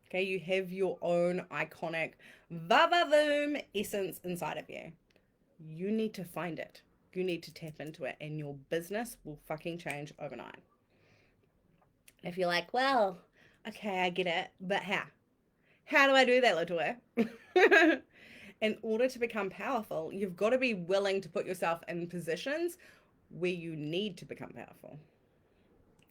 Okay, you have your own iconic va-va-voom essence inside of you. You need to find it. You need to tap into it, and your business will fucking change overnight. If you're like, well, okay, I get it, but how? How do I do that, Latoya? In order to become powerful, you've got to be willing to put yourself in positions where you need to become powerful.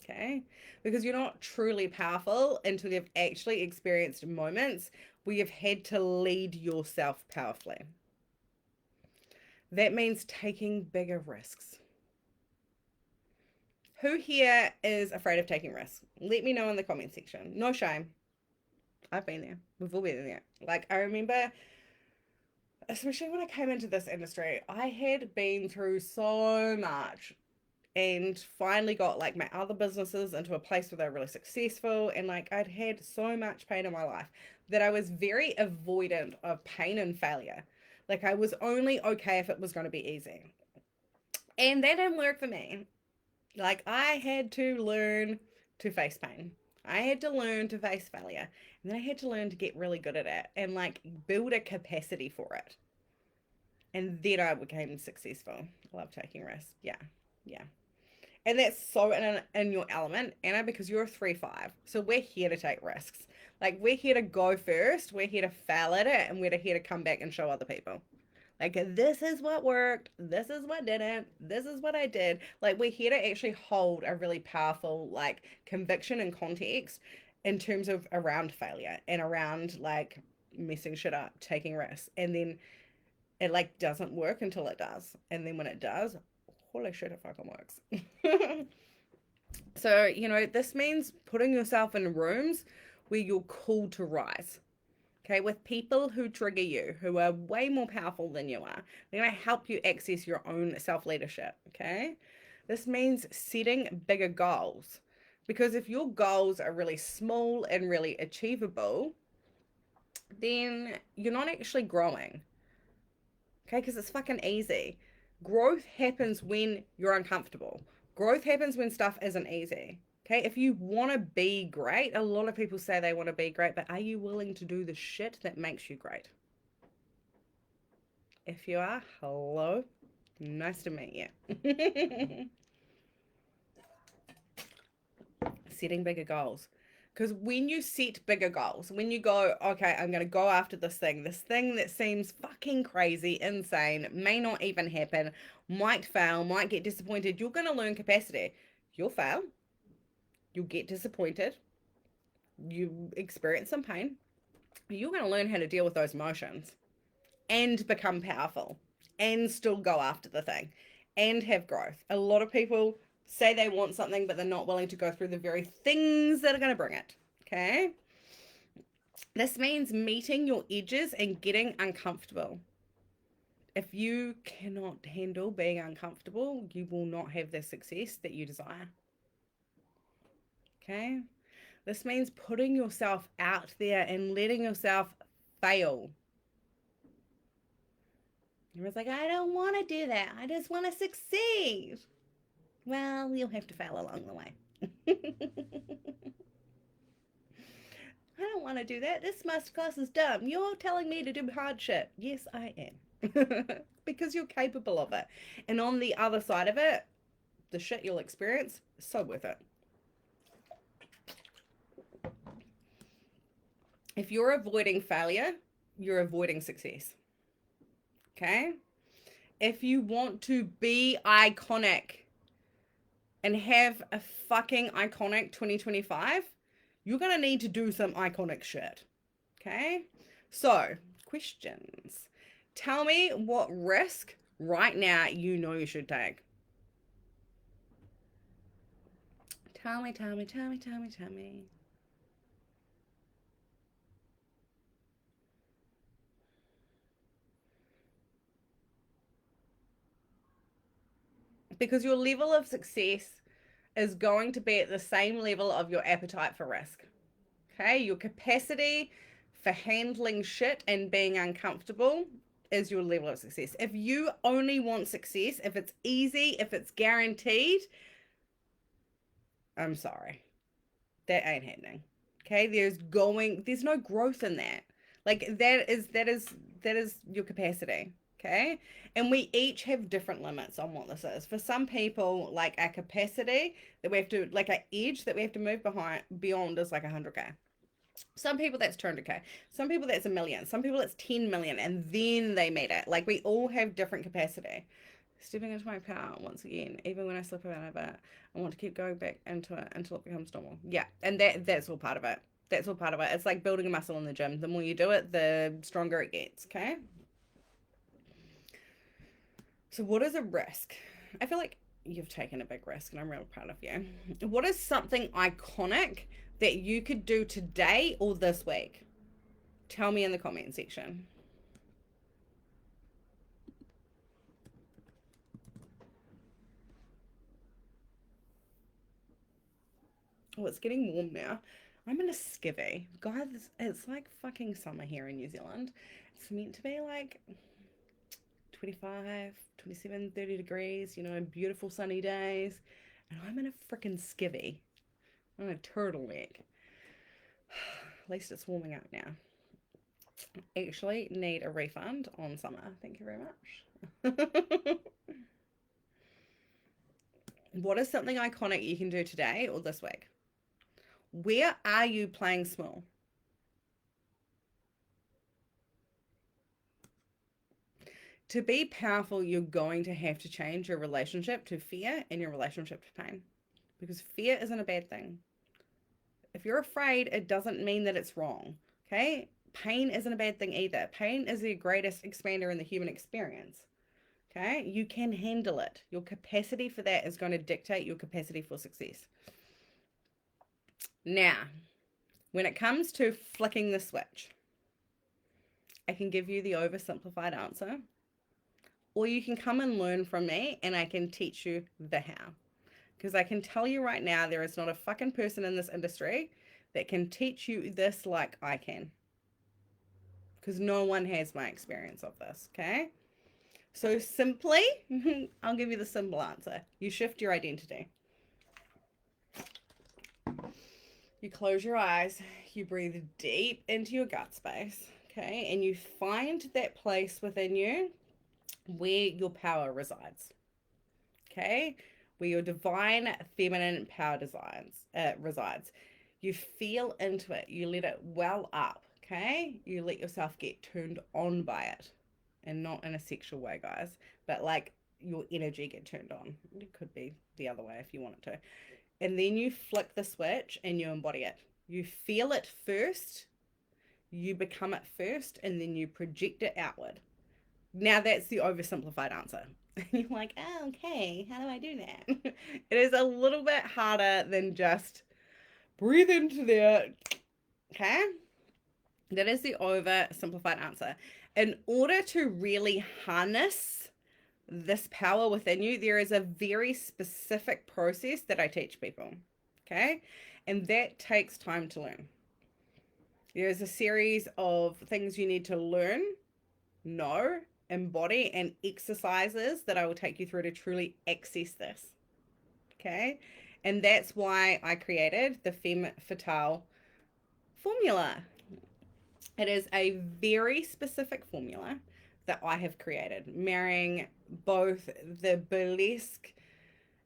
Okay? Because you're not truly powerful until you've actually experienced moments where you've had to lead yourself powerfully. That means taking bigger risks. Who here is afraid of taking risks? Let me know in the comment section. No shame. I've been there. We've all been there. Like, I remember, especially when I came into this industry, I had been through so much and finally got like my other businesses into a place where they were really successful. And like, I'd had so much pain in my life that I was very avoidant of pain and failure. Like, I was only okay if it was going to be easy. And that didn't work for me. Like, I had to learn to face pain. I had to learn to face failure. And then I had to learn to get really good at it and like build a capacity for it. And then I became successful. I love taking risks. Yeah. Yeah. And that's so in your element, Anna, because you're a 3-5. So we're here to take risks. Like, we're here to go first, we're here to fail at it, and we're here to come back and show other people. Like, this is what worked, this is what didn't, this is what I did. Like, we're here to actually hold a really powerful, like, conviction and context in terms of around failure and around, like, messing shit up, taking risks. And then it, like, doesn't work until it does. And then when it does, holy shit, it fucking works. So, this means putting yourself in rooms where you're called to rise. Okay, with people who trigger you, who are way more powerful than you are. They're going to help you access your own self leadership. Okay, this means setting bigger goals. Because if your goals are really small and really achievable, then you're not actually growing. Okay, because it's fucking easy. Growth happens when you're uncomfortable. Growth happens when stuff isn't easy. Okay, if you want to be great, a lot of people say they want to be great, but are you willing to do the shit that makes you great? If you are, hello, nice to meet you. Setting bigger goals. Because when you set bigger goals, when you go, okay, I'm going to go after this thing that seems fucking crazy, insane, may not even happen, might fail, might get disappointed, you're going to learn capacity. You'll fail. You'll get disappointed. You experience some pain. You're going to learn how to deal with those emotions and become powerful and still go after the thing and have growth. A lot of people say they want something, but they're not willing to go through the very things that are going to bring it. Okay. This means meeting your edges and getting uncomfortable. If you cannot handle being uncomfortable, you will not have the success that you desire. Okay. This means putting yourself out there and letting yourself fail. Everyone's like, I don't want to do that. I just want to succeed. Well, you'll have to fail along the way. I don't want to do that. This masterclass is dumb. You're telling me to do hard shit. Yes, I am. Because you're capable of it. And on the other side of it, the shit you'll experience is so worth it. If you're avoiding failure, you're avoiding success. Okay? If you want to be iconic and have a fucking iconic 2025, you're going to need to do some iconic shit. Okay? So, questions. Tell me what risk right now you know you should take. Tell me. Because your level of success is going to be at the same level of your appetite for risk. Okay? Your capacity for handling shit and being uncomfortable is your level of success. If you only want success, if it's easy, if it's guaranteed, I'm sorry. That ain't happening. Okay? There's no growth in that. Like that is your capacity. Okay? And we each have different limits on what this is. For some people, like our capacity that we have to, like our edge that we have to move beyond is like 100K. Some people that's 200K. Some people that's 1 million. Some people it's 10 million and then they made it. Like we all have different capacity. Stepping into my power once again, even when I slip out of it, I want to keep going back into it until it becomes normal. Yeah, and that's all part of it. That's all part of it. It's like building a muscle in the gym. The more you do it, the stronger it gets. Okay. So what is a risk? I feel like you've taken a big risk, and I'm real proud of you. What is something iconic that you could do today or this week? Tell me in the comment section. Oh, it's getting warm now. I'm in a skivvy. Guys, it's like fucking summer here in New Zealand. It's meant to be like 25, 27, 30 degrees, beautiful sunny days. And I'm in a freaking skivvy. I'm in a turtleneck. At least it's warming up now. Actually need a refund on summer. Thank you very much. What is something iconic you can do today or this week? Where are you playing small? To be powerful, you're going to have to change your relationship to fear and your relationship to pain, because fear isn't a bad thing. If you're afraid, it doesn't mean that it's wrong. Okay? Pain isn't a bad thing either. Pain is the greatest expander in the human experience. Okay? You can handle it. Your capacity for that is going to dictate your capacity for success. Now, when it comes to flicking the switch, I can give you the oversimplified answer, or you can come and learn from me and I can teach you the how. Because I can tell you right now, there is not a fucking person in this industry that can teach you this like I can. Because no one has my experience of this, okay? So simply, I'll give you the simple answer. You shift your identity. You close your eyes, you breathe deep into your gut space, okay? And you find that place within you where your power resides, okay? Where your divine feminine power resides. You feel into it. You let it well up, okay? You let yourself get turned on by it. And not in a sexual way, guys, but like your energy get turned on. It could be the other way if you want it to. And then you flick the switch and you embody it. You feel it first, you become it first, and then you project it outward. Now that's the oversimplified answer. And you're like, oh, okay, how do I do that? It is a little bit harder than just breathe into there. Okay? That is the oversimplified answer. In order to really harness this power within you, there is a very specific process that I teach people. Okay? And that takes time to learn. There's a series of things you need to learn, know, embody, and exercises that I will take you through to truly access this. Okay? And that's why I created the Femme Fatale formula. It is a very specific formula that I have created, marrying both the burlesque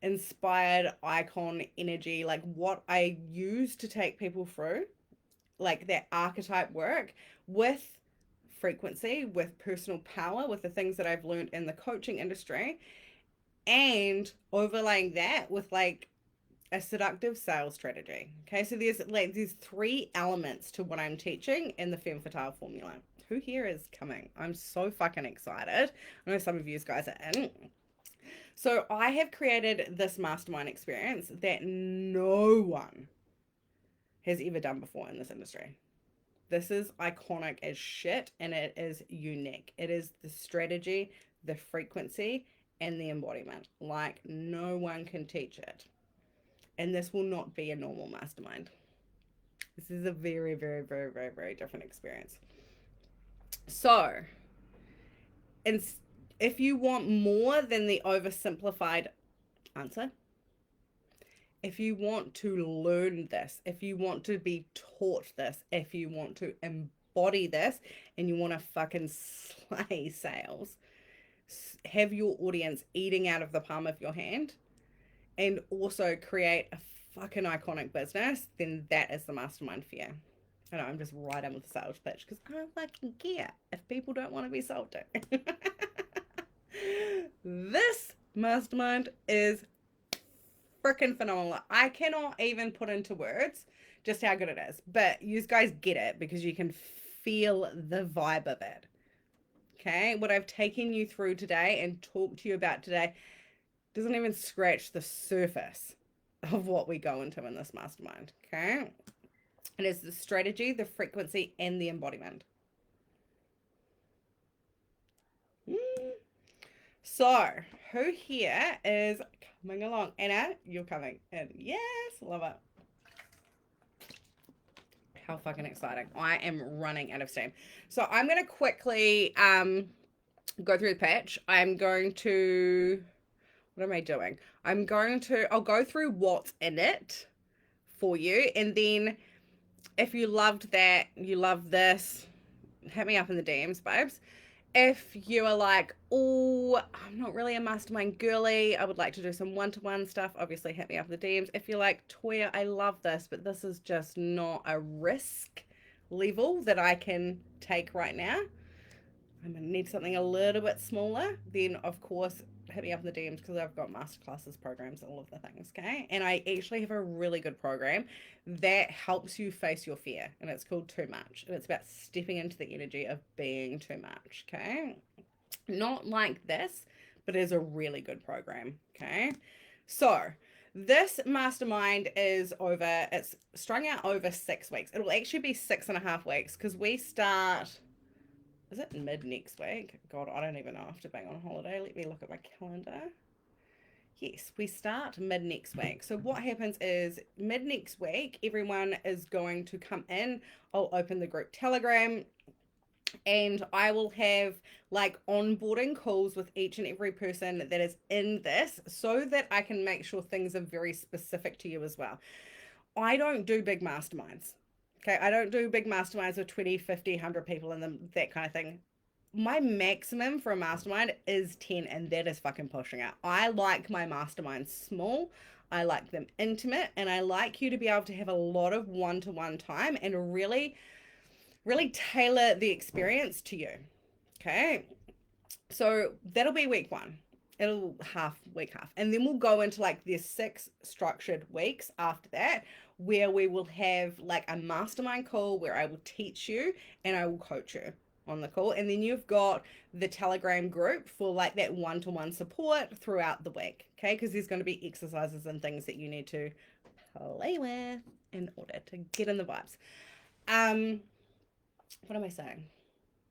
inspired icon energy, like what I use to take people through, like that archetype work, with frequency, with personal power, with the things that I've learned in the coaching industry, and overlaying that with like a seductive sales strategy. Okay, so there's three elements to what I'm teaching in the Femme Fatale formula. Who here is coming? I'm so fucking excited. I know some of you guys are in. So I have created this mastermind experience that no one has ever done before in this industry. This is iconic as shit, and it is unique. It is the strategy, the frequency, and the embodiment. Like no one can teach it. And this will not be a normal mastermind. This is a very, very, very, very, very different experience. So, and if you want more than the oversimplified answer, if you want to learn this, if you want to be taught this, if you want to embody this, and you want to fucking slay sales, have your audience eating out of the palm of your hand, and also create a fucking iconic business, then that is the mastermind for you. I know I'm just right in with the sales pitch because I don't fucking care if people don't want to be sold to. This mastermind is freaking phenomenal. I cannot even put into words just how good it is, but you guys get it because you can feel the vibe of it. Okay, what I've taken you through today and talked to you about today doesn't even scratch the surface of what we go into in this mastermind. Okay, it is the strategy, the frequency, and the embodiment. So, who here is coming along? Anna, you're coming in. Yes, love it. How fucking exciting. I am running out of steam. So, I'm going to quickly go through the pitch. I'm going to... What am I doing? I'll go through what's in it for you. And then if you loved that, you love this, hit me up in the DMs, babes. If you are like, oh, I'm not really a mastermind girly, I would like to do some one-to-one stuff, obviously hit me up in the DMs. If you're like, Toya, I love this, but this is just not a risk level that I can take right now, I'm gonna need something a little bit smaller, then of course hit me up in the DMs because I've got masterclasses, programs, all of the things, okay? And I actually have a really good program that helps you face your fear, and it's called Too Much. And it's about stepping into the energy of being too much, okay? Not like this, but it is a really good program, okay? So this mastermind is over, it's strung out over 6 weeks. It'll actually be 6.5 weeks because we start, is it mid next week? God, I don't even know. I have to bang on holiday. Let me look at my calendar. Yes, we start mid next week. So what happens is mid next week, everyone is going to come in. I'll open the group Telegram and I will have like onboarding calls with each and every person that is in this so that I can make sure things are very specific to you as well. I don't do big masterminds. Okay, I don't do big masterminds with 20, 50, 100 people in them, that kind of thing. My maximum for a mastermind is 10, and that is fucking pushing it. I like my masterminds small. I like them intimate, and I like you to be able to have a lot of one-to-one time and really, really tailor the experience to you. Okay, so that'll be week one. It'll week half. And then we'll go into like the 6 structured weeks after that, where we will have like a mastermind call where I will teach you and I will coach you on the call. And then you've got the Telegram group for like that one-to-one support throughout the week. Okay, because there's going to be exercises and things that you need to play with in order to get in the vibes. What am I saying?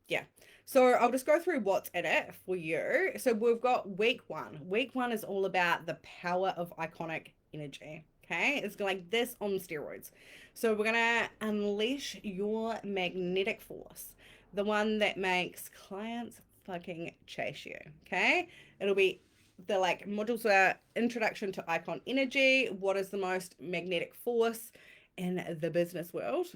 Yeah. So I'll just go through what's in it for you. So we've got week one. Week one is all about the power of iconic energy. Okay. It's like this on steroids. So we're going to unleash your magnetic force, the one that makes clients fucking chase you. Okay. It'll be the like modules are introduction to icon energy. What is the most magnetic force in the business world?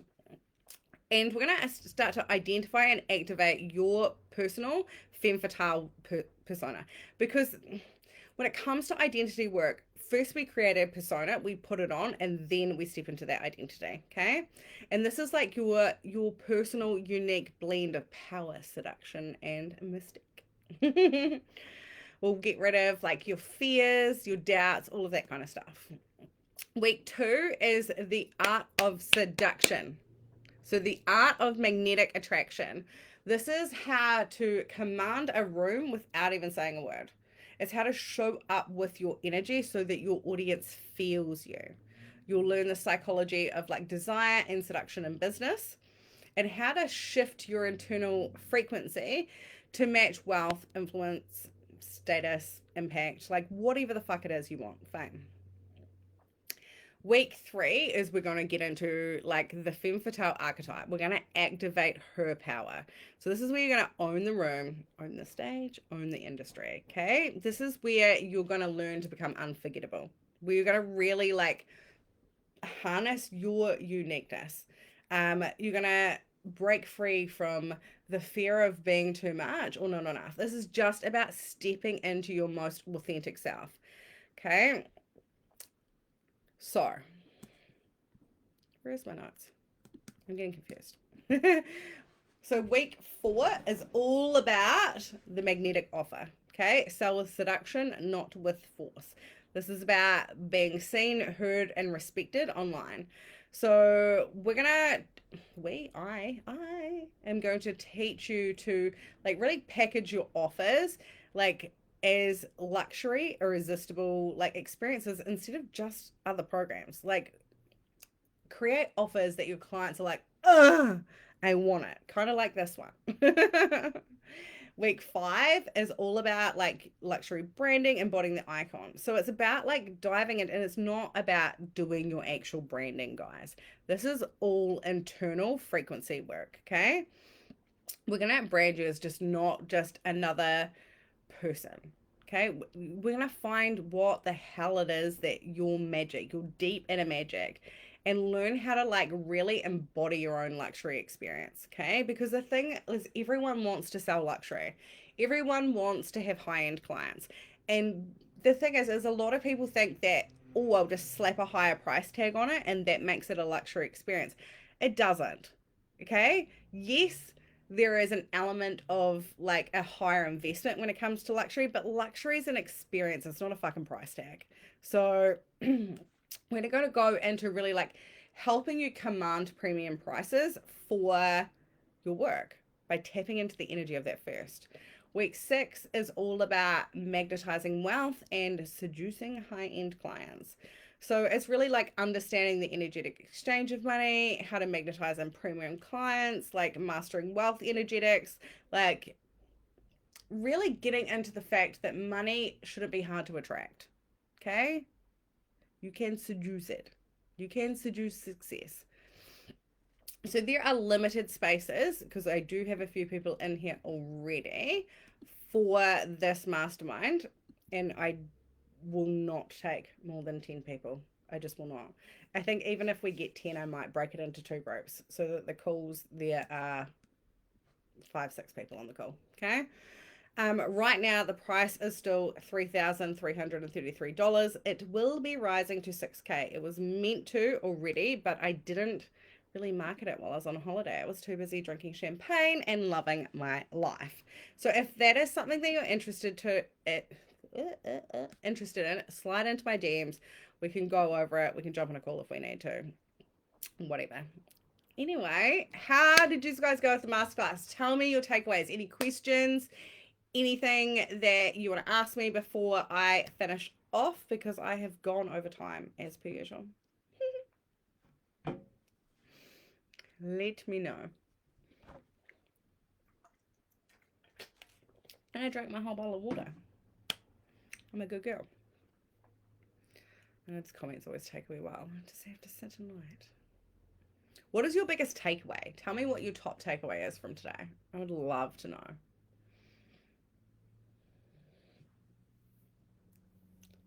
And we're going to start to identify and activate your personal femme fatale persona. Because when it comes to identity work, first we create a persona, we put it on, and then we step into that identity, okay? And this is like your personal, unique blend of power, seduction, and mystic. We'll get rid of like your fears, your doubts, all of that kind of stuff. Week 2 is the art of seduction. So the art of magnetic attraction. This is how to command a room without even saying a word. It's how to show up with your energy so that your audience feels you. You'll learn the psychology of like desire and seduction in business and how to shift your internal frequency to match wealth, influence, status, impact, like whatever the fuck it is you want, fame. Week 3 is we're going to get into like the femme fatale archetype. We're going to activate her power. So this is where you're going to own the room, own the stage, own the industry. Okay. This is where you're going to learn to become unforgettable, where you're going to really like harness your uniqueness. You're going to break free from the fear of being too much or not enough. This is just about stepping into your most authentic self. Okay. So, where's my notes? I'm getting confused. So week 4 is all about the magnetic offer. Okay, sell with seduction, not with force. This is about being seen, heard, and respected online. So I am going to teach you to like really package your offers like as luxury, irresistible like experiences instead of just other programs. Like create offers that your clients are like, ugh, I want it. Kind of like this one. Week 5 is all about like luxury branding, embodying the icon. So it's about like diving in, and it's not about doing your actual branding, guys. This is all internal frequency work, okay? We're gonna brand you as just not just another person. Okay, we're gonna find what the hell it is that your magic, your deep inner magic, and learn how to like really embody your own luxury experience. Okay. Because the thing is, everyone wants to sell luxury, everyone wants to have high end clients. And the thing is a lot of people think that, oh, I'll just slap a higher price tag on it and that makes it a luxury experience. It doesn't. Okay. Yes, there is an element of like a higher investment when it comes to luxury, but luxury is an experience. It's not a fucking price tag. So we're going to go into really like helping you command premium prices for your work by tapping into the energy of that first. Week 6 is all about magnetizing wealth and seducing high end clients. So it's really like understanding the energetic exchange of money, how to magnetize in premium clients, like mastering wealth energetics, like really getting into the fact that money shouldn't be hard to attract. Okay? You can seduce it. You can seduce success. So there are limited spaces because I do have a few people in here already for this mastermind, and I will not take more than 10 people. I just will not. I think even if we get 10, I might break it into 2 groups so that the calls there are 5-6 people on the call. Okay. Right now the price is still $3,333. It will be rising to $6K. It was meant to already, but I didn't really market it while I was on holiday. I was too busy drinking champagne and loving my life. So if that is something that you're interested in, slide into my DMs. We can go over it. We can jump on a call if we need to. Whatever. Anyway, how did you guys go with the masterclass? Tell me your takeaways. Any questions? Anything that you want to ask me before I finish off, because I have gone over time as per usual. Let me know. And I drank my whole bottle of water. I'm a good girl. And its comments always take a wee while. I just have to sit and wait. What is your biggest takeaway? Tell me what your top takeaway is from today. I would love to know.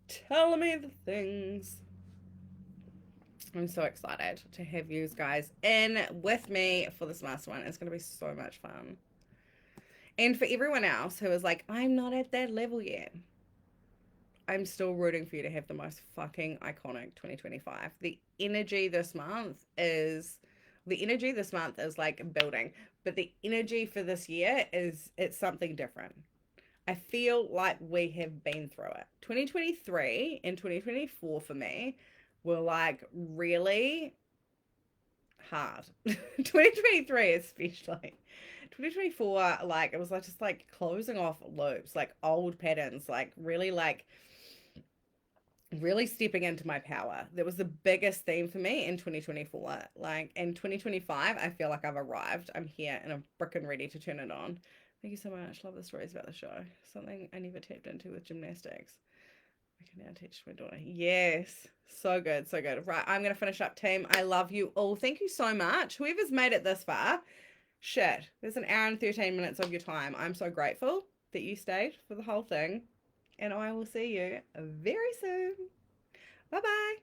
Tell me the things. I'm so excited to have you guys in with me for this mastermind. It's going to be so much fun. And for everyone else who is like, I'm not at that level yet, I'm still rooting for you to have the most fucking iconic 2025. The energy this month is like building, but the energy for this year it's something different. I feel like we have been through it. 2023 and 2024 for me were like really hard. 2023 especially. 2024, like it was like just like closing off loops, like old patterns, like really stepping into my power. That was the biggest theme for me in 2024. Like in 2025, I feel like I've arrived. I'm here and I'm freaking ready to turn it on. Thank you so much. Love the stories about the show. Something I never tapped into with gymnastics. I can now teach my daughter. Yes. So good. So good. Right. I'm going to finish up, team. I love you all. Thank you so much. Whoever's made it this far, shit. There's an hour and 13 minutes of your time. I'm so grateful that you stayed for the whole thing. And I will see you very soon. Bye-bye.